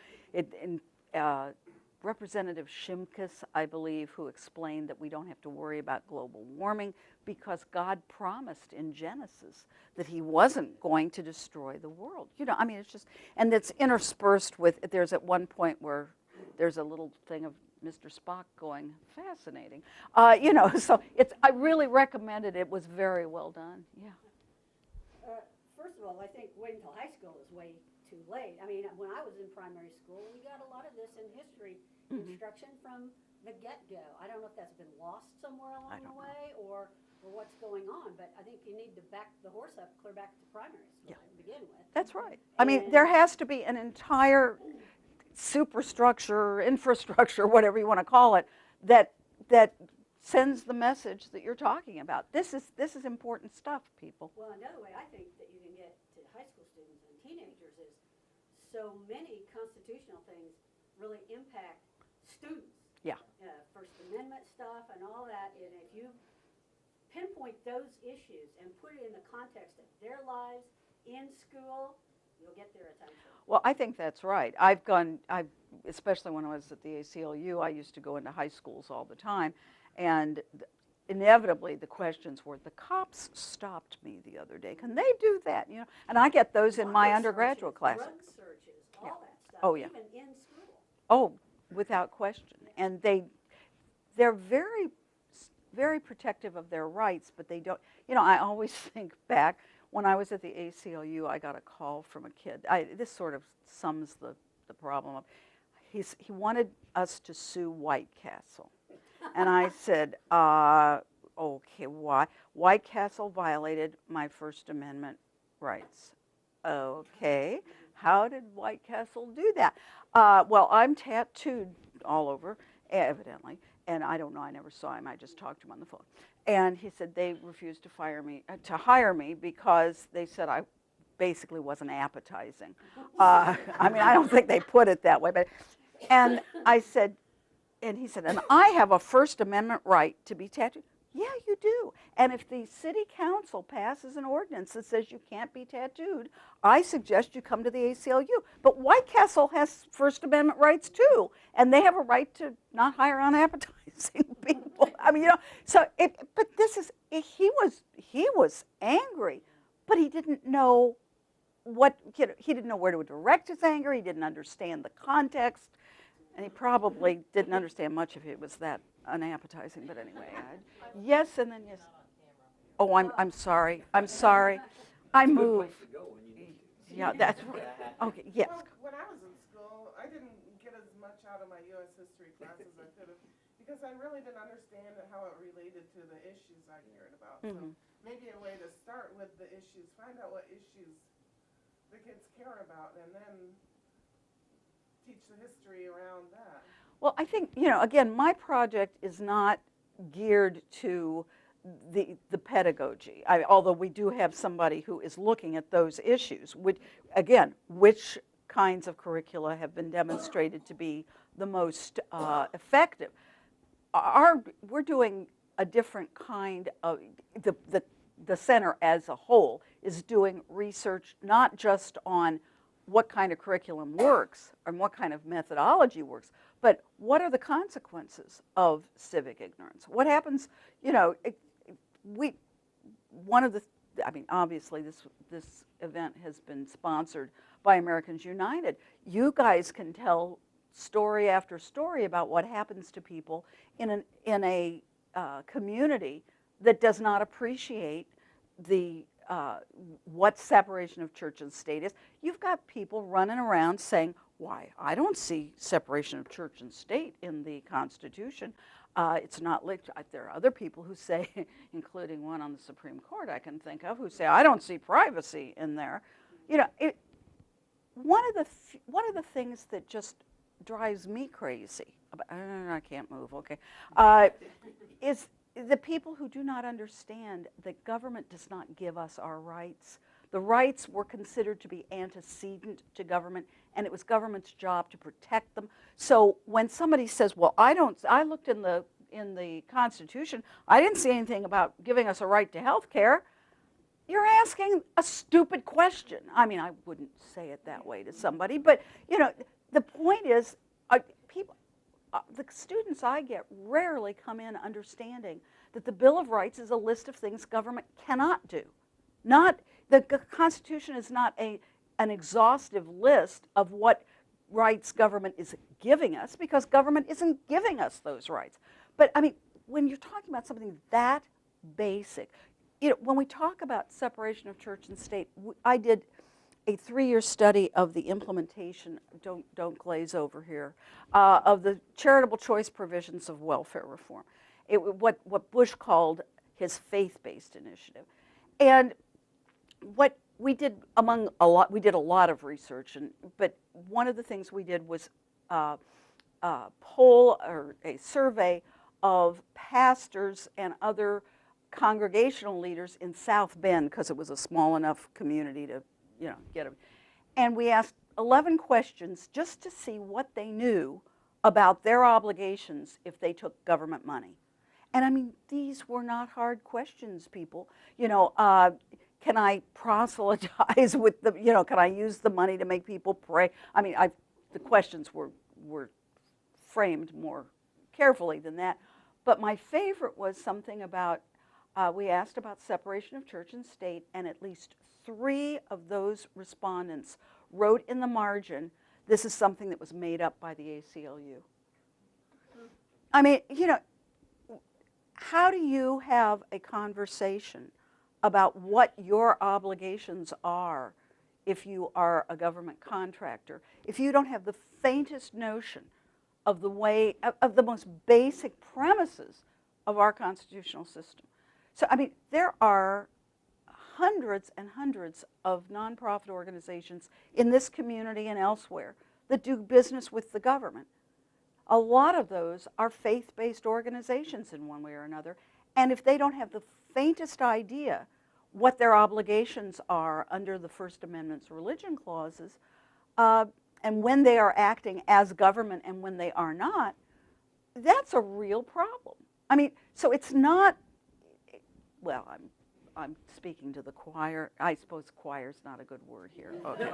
Representative Shimkus, I believe, who explained that we don't have to worry about global warming because God promised in Genesis that he wasn't going to destroy the world. You know, I mean, it's just, and it's interspersed with, there's at one point where there's a little thing of Mr. Spock going, fascinating. So I really recommend it. It was very well done, yeah. First of all, I think waiting until high school is way too late. I mean, when I was in primary school, we got a lot of this in history instruction from the get-go. I don't know if that's been lost somewhere along the way or what's going on, but I think you need to back the horse up clear back to primary school to begin with. That's right. I mean, there has to be an entire superstructure, infrastructure, whatever you want to call it, that sends the message that you're talking about. This is important stuff, people. Well, another way I think that you can get to high school students and teenagers is so many constitutional things really impact students. Yeah. First Amendment stuff and all that, and if you pinpoint those issues and put it in the context of their lives in school, you'll get their attention. Well, I think that's right. Especially when I was at the ACLU, I used to go into high schools all the time, and inevitably the questions were, the cops stopped me the other day. Can they do that? You know, and I get those in my Water undergraduate searches, classes. Drug searches, all that stuff. Oh, yeah. Even in school. Oh, without question. And they're very, very protective of their rights, but they don't, I always think back, when I was at the ACLU, I got a call from a kid. This sort of sums the problem up. He wanted us to sue White Castle. And I said, okay, why? White Castle violated my First Amendment rights. Okay, how did White Castle do that? Well, I'm tattooed all over, evidently, and I don't know, I never saw him, I just talked to him on the phone. And he said they refused to hire me because they said I basically wasn't appetizing. I mean, I don't think they put it that way, but, and I said, and he said, and I have a First Amendment right to be tattooed. Yeah, you do. And if the city council passes an ordinance that says you can't be tattooed, I suggest you come to the ACLU. But White Castle has First Amendment rights too, and they have a right to not hire unappetizing people. I mean, so, but this is, he was angry, but he didn't know he didn't know where to direct his anger, he didn't understand the context, and he probably didn't understand much if it was that unappetizing, but anyway. Yes, and then yes. Oh, I'm sorry. I'm sorry. I move. Yeah, that's right. Okay, yes. Well, when I was in school, I didn't get as much out of my U.S. history class as I could have, because I really didn't understand how it related to the issues I cared about. So maybe a way to start with the issues, find out what issues the kids care about, and then teach the history around that. Well, I think, again, my project is not geared to the pedagogy, although we do have somebody who is looking at those issues, which kinds of curricula have been demonstrated to be the most effective. We're doing a different kind of, the center as a whole is doing research not just on what kind of curriculum works and what kind of methodology works, but what are the consequences of civic ignorance? What happens, obviously this event has been sponsored by Americans United. You guys can tell story after story about what happens to people in a community that does not appreciate what separation of church and state is. You've got people running around saying, why, I don't see separation of church and state in the Constitution. It's not linked. There are other people who say, including one on the Supreme Court I can think of, who say, I don't see privacy in there. One of the things that just drives me crazy, I can't move, okay, is the people who do not understand that government does not give us our rights. The rights were considered to be antecedent to government, and it was government's job to protect them. So when somebody says, well, I looked in the Constitution, I didn't see anything about giving us a right to health care, you're asking a stupid question. I mean, I wouldn't say it that way to somebody, but the point is, the students I get rarely come in understanding that the Bill of Rights is a list of things government cannot do. The Constitution is not an exhaustive list of what rights government is giving us, because government isn't giving us those rights. But I mean, when you're talking about something that basic, when we talk about separation of church and state, I did a 3-year study of the implementation, don't glaze over here, of the charitable choice provisions of welfare reform. What Bush called his faith-based initiative. And what we did we did a lot of research, but one of the things we did was poll or a survey of pastors and other congregational leaders in South Bend, because it was a small enough community to get them. And we asked 11 questions just to see what they knew about their obligations if they took government money. And I mean, these were not hard questions, people. Can I proselytize with can I use the money to make people pray? I mean, the questions were framed more carefully than that. But my favorite was something about, we asked about separation of church and state, and at least 3 of those respondents wrote in the margin this is something that was made up by the ACLU. I mean, you know, how do you have a conversation about what your obligations are if you are a government contractor, if you don't have the faintest notion of the way, of the most basic premises of our constitutional system? So, I mean, there are hundreds and hundreds of nonprofit organizations in this community and elsewhere that do business with the government. A lot of those are faith-based organizations in one way or another, and if they don't have the faintest idea what their obligations are under the First Amendment's religion clauses, and when they are acting as government and when they are not, that's a real problem. I mean, so it's not, well, I'm speaking to the choir. I suppose choir's not a good word here. Okay. Did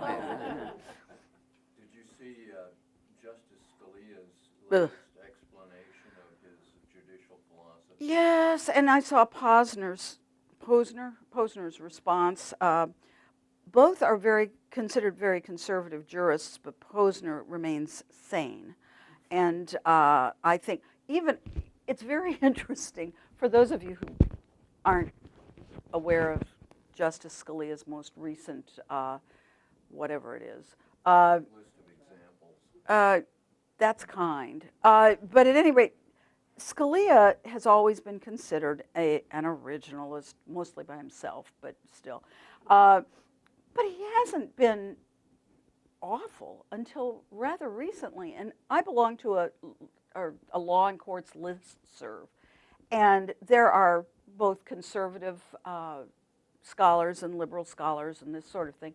you see Justice Scalia's latest explanation of his judicial philosophy? Yes, and I saw Posner's response. Both are considered very conservative jurists, but Posner remains sane. And I think even, it's very interesting for those of you who aren't aware of Justice Scalia's most recent, whatever it is. List of examples. That's kind. But at any rate, Scalia has always been considered an originalist, mostly by himself, but still. But he hasn't been awful until rather recently. And I belong to a law and courts listserv. And there are both conservative scholars and liberal scholars and this sort of thing.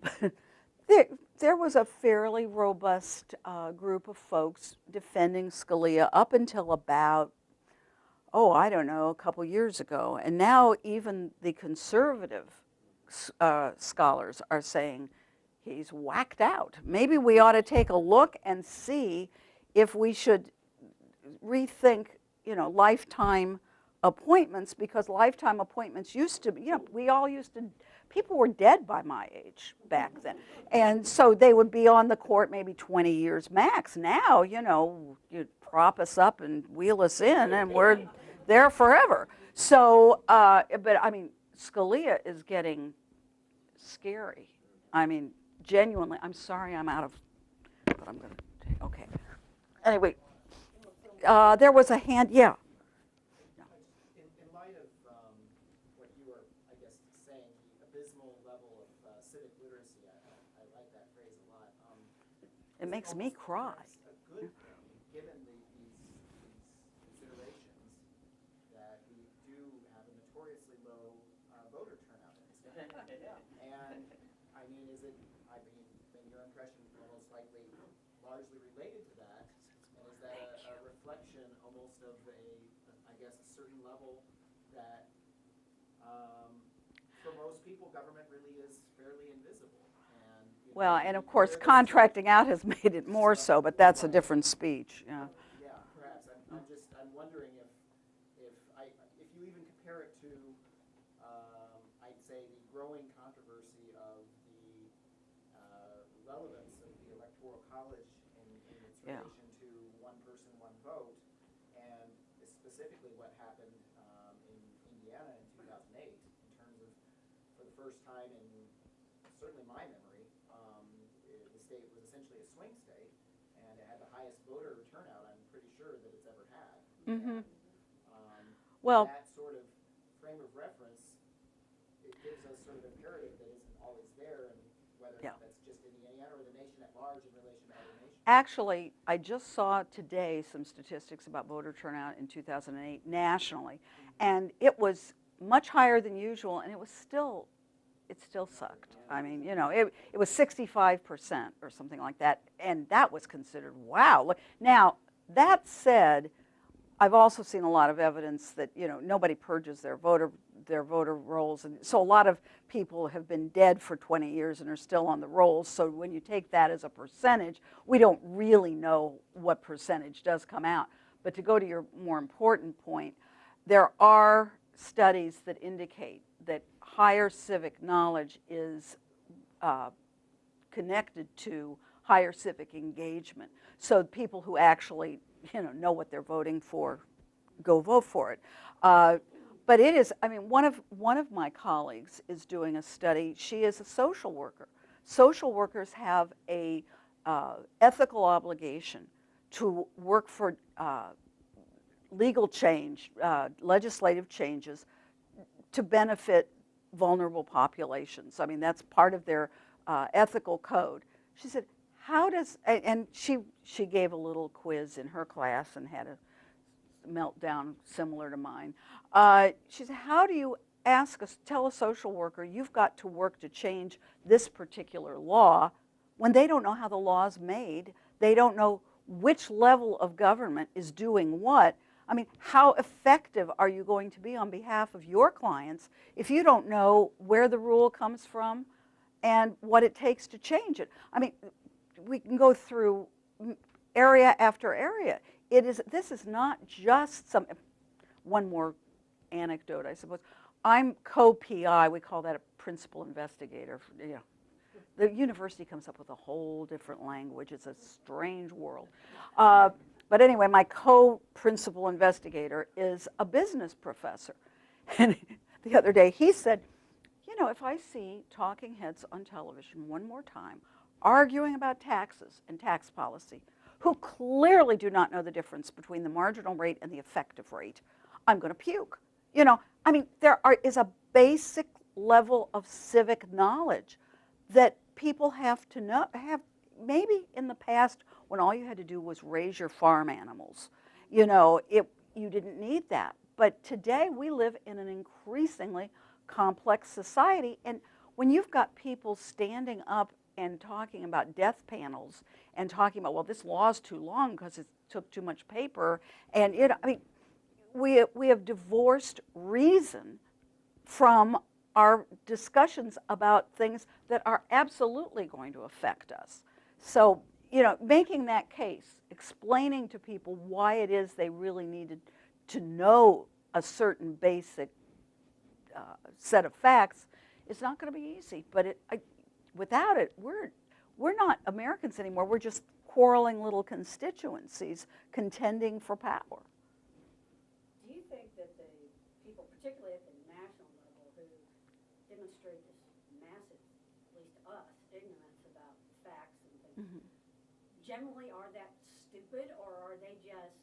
But there was a fairly robust group of folks defending Scalia up until about, I don't know, a couple years ago. And now even the conservative scholars are saying he's whacked out. Maybe we ought to take a look and see if we should rethink, lifetime appointments, because lifetime appointments used to be, people were dead by my age back then. And so they would be on the court maybe 20 years max. Now, you prop us up and wheel us in and we're there forever. So, but I mean, Scalia is getting scary. I mean, genuinely, I'm sorry I'm out of, but I'm going to take, okay. Anyway, there was a hand, yeah. In light of what you were, I guess, saying, the abysmal level of civic literacy, I like that phrase a lot. It makes me cry. A good thing, given these considerations, that we do have a notoriously low voter turnout in this country. And I mean, then your impression almost likely largely related to that, and is that a reflection almost of a certain level that for most people, government really is fairly invisible. And, Well, and of course, contracting out has made it more so, but that's a different speech. Yeah. Yeah, perhaps. I'm wondering if you even compare it to, I'd say, the growing controversy of the relevance of the Electoral College in its relation to one person, one vote, and specifically what happened in Indiana in 2008 in terms of, for the first time in certainly my memory, the state was essentially a swing state, and it had the highest voter turnout, I'm pretty sure, that it's ever had. Mm-hmm. And, Well, that sort of frame of reference, it gives us sort of a imperative that isn't always there, and whether or not that's just Indiana or the nation at large in relation to other nations. actually, I just saw today some statistics about voter turnout in 2008 nationally, and it was much higher than usual, and it still sucked. I mean, it was 65% or something like that, and that was considered, wow. Now, that said, I've also seen a lot of evidence that, nobody purges their voter rolls, and so a lot of people have been dead for 20 years and are still on the rolls, so when you take that as a percentage, we don't really know what percentage does come out. But to go to your more important point, there are studies that indicate that higher civic knowledge is connected to higher civic engagement. So people who actually, know what they're voting for, go vote for it. But it is, I mean, one of my colleagues is doing a study. She is a social worker. Social workers have a ethical obligation to work for legal change, legislative changes to benefit vulnerable populations. I mean, that's part of their ethical code. She said, how does, and she gave a little quiz in her class and had a meltdown similar to mine. She said, how do you tell a social worker you've got to work to change this particular law when they don't know how the law's made? They don't know which level of government is doing what. I mean, how effective are you going to be on behalf of your clients if you don't know where the rule comes from and what it takes to change it? I mean, we can go through area after area. This is not just one more anecdote, I suppose. I'm co-PI, we call that a principal investigator. The university comes up with a whole different language. It's a strange world. But anyway, my co-principal investigator is a business professor. And the other day he said, if I see talking heads on television one more time arguing about taxes and tax policy, who clearly do not know the difference between the marginal rate and the effective rate, I'm going to puke. I mean, there is a basic level of civic knowledge that people have to know. Maybe in the past, when all you had to do was raise your farm animals, you didn't need that. But today, we live in an increasingly complex society, and when you've got people standing up and talking about death panels and talking about, well, this law's too long because it took too much paper, and I mean, we have divorced reason from our discussions about things that are absolutely going to affect us. So, making that case, explaining to people why it is they really needed to know a certain basic set of facts is not going to be easy. But without it, we're not Americans anymore. We're just quarreling little constituencies contending for power. Do you think that the people, particularly at the national level, who demonstrate this massive, at least to us, ignorance about facts and things, generally are that stupid, or are they just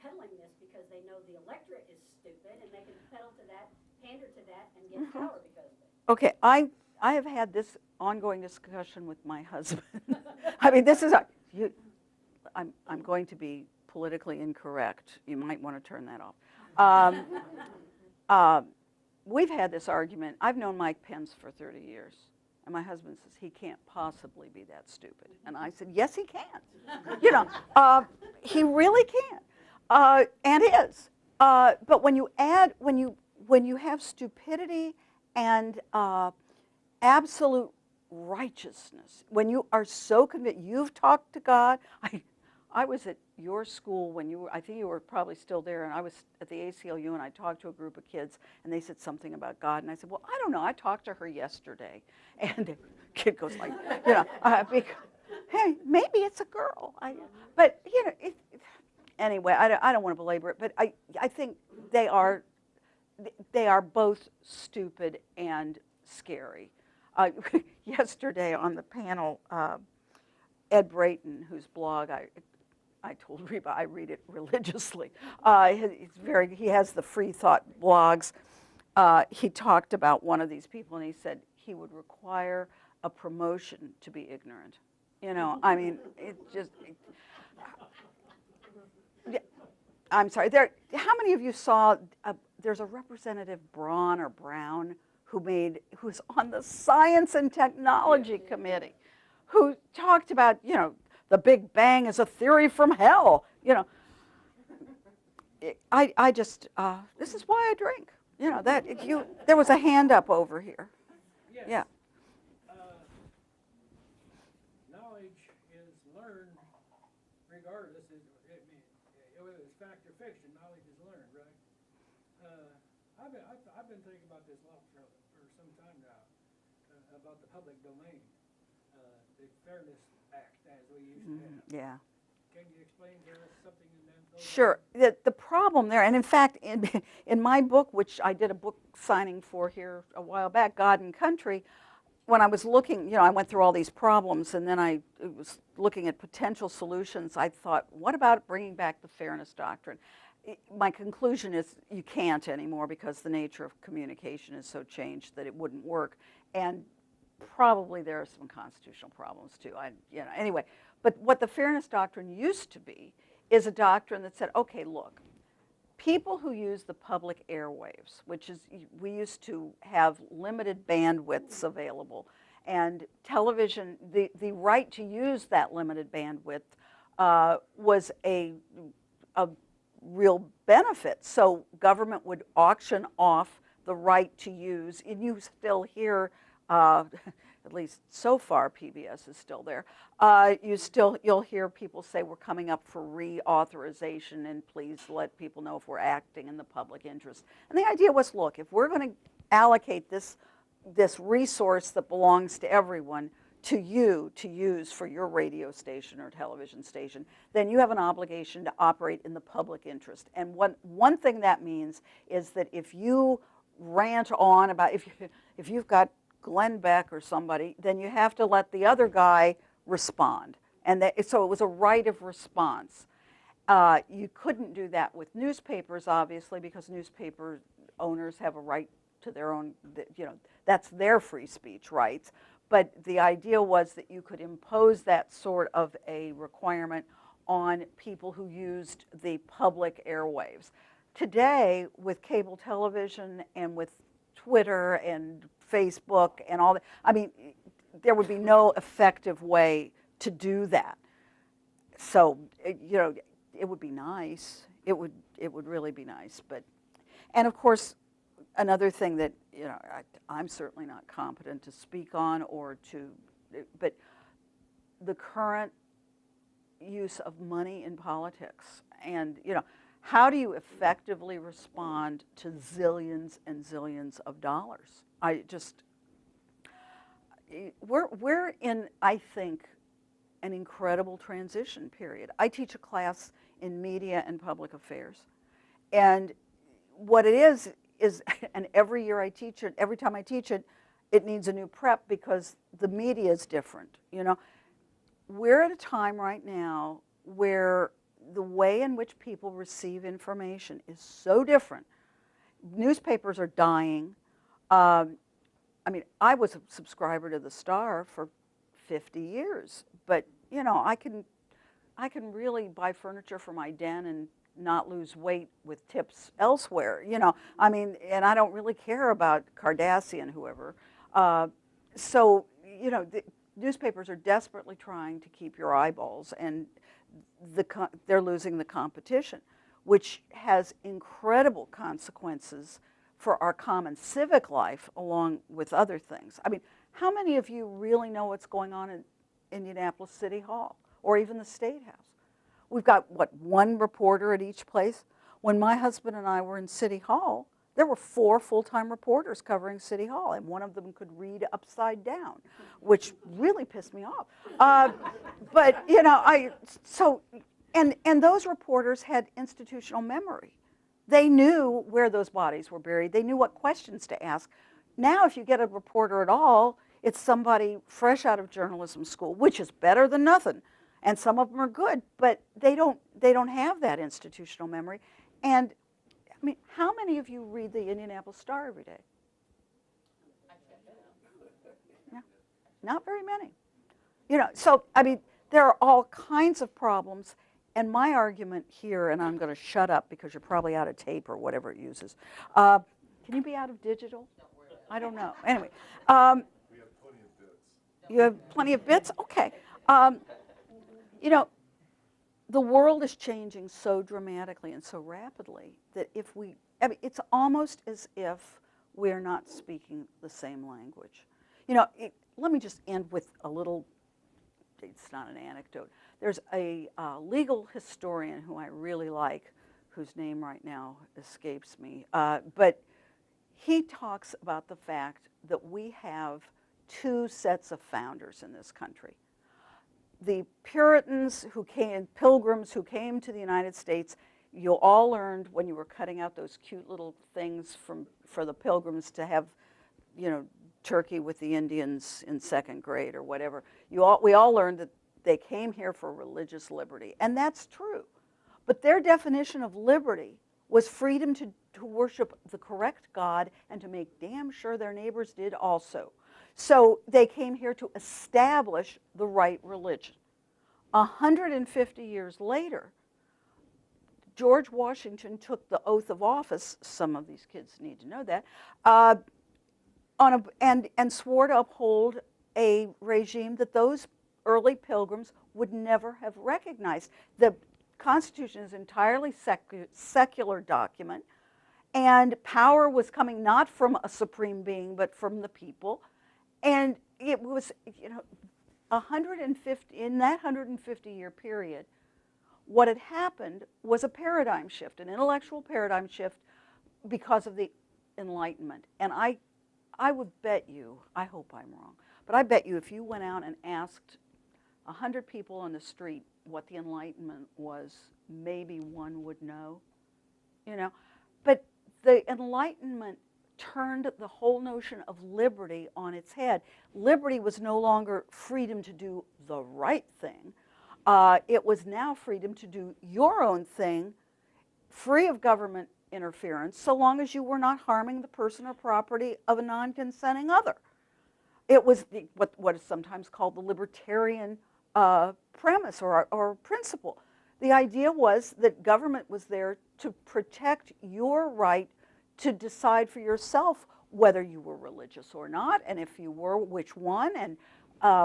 peddling this because they know the electorate is stupid and they can pander to that and get power because of it? Okay, I have had this ongoing discussion with my husband. I mean, this is I'm going to be politically incorrect. You might want to turn that off. We've had this argument. I've known Mike Pence for 30 years. And my husband says, he can't possibly be that stupid. And I said, yes, he can. He really can, and is. But when you have stupidity and absolute righteousness, when you are so convinced, you've talked to God. I was at your school when I think you were probably still there, and I was at the ACLU, and I talked to a group of kids, and they said something about God, and I said, well, I don't know, I talked to her yesterday. And the kid goes like, hey, maybe it's a girl. Anyway, I don't want to belabor it, but I think they are both stupid and scary. Yesterday on the panel, Ed Brayton, whose blog I told Reba I read it religiously. He has the free thought blogs. He talked about one of these people, and he said he would require a promotion to be ignorant. I mean, I'm sorry. How many of you saw? There's a Representative Braun or Brown who's on the Science and Technology Committee, who talked about the Big Bang is a theory from hell. I just this is why I drink. There was a hand up over here. Yes. Yeah. Knowledge is learned regardless. Whether it's fact or fiction, knowledge is learned, right? I've been thinking about this for some time now, about the public domain, the fairness act as we used to have. Yeah. Can you explain to us something in that? Sure. The problem there, and in fact, in my book, which I did a book signing for here a while back, God and Country, when I was looking, I went through all these problems, and then I was looking at potential solutions. I thought, what about bringing back the fairness doctrine? My conclusion is you can't anymore because the nature of communication is so changed that it wouldn't work, and probably there are some constitutional problems too. Anyway, but what the fairness doctrine used to be is a doctrine that said, okay, look, people who use the public airwaves, which is, we used to have limited bandwidths available, and television, the right to use that limited bandwidth was a real benefit. So government would auction off the right to use, and you still hear, at least so far PBS is still there, you'll hear people say we're coming up for reauthorization and please let people know if we're acting in the public interest. And the idea was, look, if we're going to allocate this resource that belongs to everyone to you to use for your radio station or television station, then you have an obligation to operate in the public interest. And one thing that means is that if you rant on about, if you've got Glenn Beck or somebody, then you have to let the other guy respond. And so it was a right of response. You couldn't do that with newspapers, obviously, because newspaper owners have a right to their own, that's their free speech rights. But the idea was that you could impose that sort of a requirement on people who used the public airwaves. Today, with cable television and with Twitter and Facebook and all that, I mean, there would be no effective way to do that. So, it would be nice. It would really be nice. But, and of course, another thing that, I'm certainly not competent to speak on but the current use of money in politics, and, how do you effectively respond to zillions and zillions of dollars? We're in, I think, an incredible transition period. I teach a class in media and public affairs, and what it is, and every year I teach it, every time I teach it, it needs a new prep because the media is different. We're at a time right now where the way in which people receive information is so different. Newspapers are dying. I mean, I was a subscriber to the Star for 50 years, but I can really buy furniture for my den and not lose weight with tips elsewhere. I mean, and I don't really care about Kardashian, whoever. So the newspapers are desperately trying to keep your eyeballs, and they're losing the competition, which has incredible consequences for our common civic life, along with other things. I mean, how many of you really know what's going on in Indianapolis City Hall or even the State House? We've got, one reporter at each place? When my husband and I were in City Hall, there were 4 full-time reporters covering City Hall, and one of them could read upside down, which really pissed me off. But, and those reporters had institutional memory. They knew where those bodies were buried. They knew what questions to ask. Now, if you get a reporter at all, it's somebody fresh out of journalism school, which is better than nothing. And some of them are good, but they don't have that institutional memory. And I mean, how many of you read the Indianapolis Star every day? Yeah, not very many. So I mean, there are all kinds of problems. And my argument here, and I'm going to shut up because you're probably out of tape or whatever it uses. Can you be out of digital? I don't know. Anyway, We have plenty of bits. you have plenty of bits? Okay. The world is changing so dramatically and so rapidly that it's almost as if we're not speaking the same language. Let me just end with a little, it's not an anecdote. There's a legal historian who I really like, whose name right now escapes me, but he talks about the fact that we have 2 sets of founders in this country. the Puritans who came, pilgrims who came to the United States, you all learned when you were cutting out those cute little things for the pilgrims to have, you know, turkey with the Indians in 2nd grade or whatever. We all learned that they came here for religious liberty, and that's true. But their definition of liberty was freedom to worship the correct God and to make damn sure their neighbors did also. So they came here to establish the right religion. 150 years later, George Washington took the oath of office, some of these kids need to know that, and swore to uphold a regime that those early pilgrims would never have recognized. The Constitution is an entirely secular document, and power was coming not from a supreme being, but from the people. And it was, you know, 150, in that 150-year period, what had happened was a paradigm shift, an intellectual paradigm shift because of the Enlightenment. And I would bet you, I hope I'm wrong, but I bet you if you went out and asked 100 people on the street what the Enlightenment was, maybe one would know, you know. But the Enlightenment turned the whole notion of liberty on its head. Liberty was no longer freedom to do the right thing. It was now freedom to do your own thing, free of government interference, so long as you were not harming the person or property of a non-consenting other. It was what is sometimes called the libertarian premise or principle. The idea was that government was there to protect your right to decide for yourself whether you were religious or not, and if you were, which one, and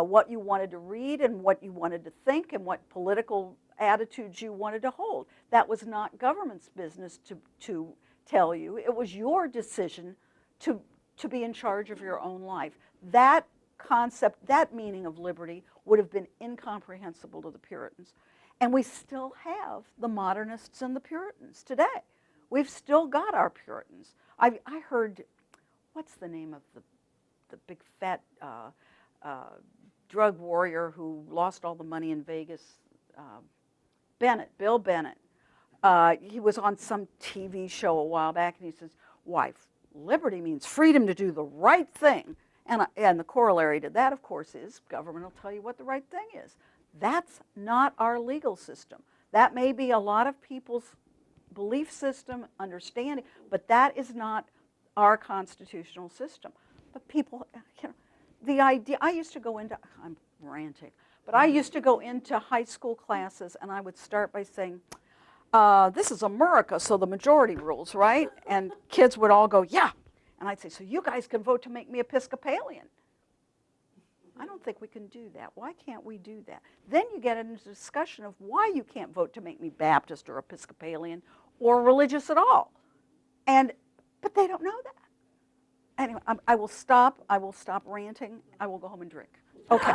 what you wanted to read and what you wanted to think and what political attitudes you wanted to hold. That was not government's business to tell you. It was your decision to be in charge of your own life. That concept, that meaning of liberty would have been incomprehensible to the Puritans. And we still have the modernists and the Puritans today. We've still got our Puritans. I heard, what's the name of the big fat drug warrior who lost all the money in Vegas? Bill Bennett. He was on some TV show a while back, and he says, why, liberty means freedom to do the right thing. And the corollary to that, of course, is government will tell you what the right thing is. That's not our legal system. That may be a lot of people's belief system, understanding, but that is not our constitutional system. But people, you know, the idea, I used to go into, I'm ranting, but I used to go into high school classes and I would start by saying, this is America, so the majority rules, right? And kids would all go, yeah. And I'd say, so you guys can vote to make me Episcopalian. I don't think we can do that. Why can't we do that? Then you get into a discussion of why you can't vote to make me Baptist or Episcopalian or religious at all. But they don't know that. Anyway, I will stop ranting. I will go home and drink. Okay.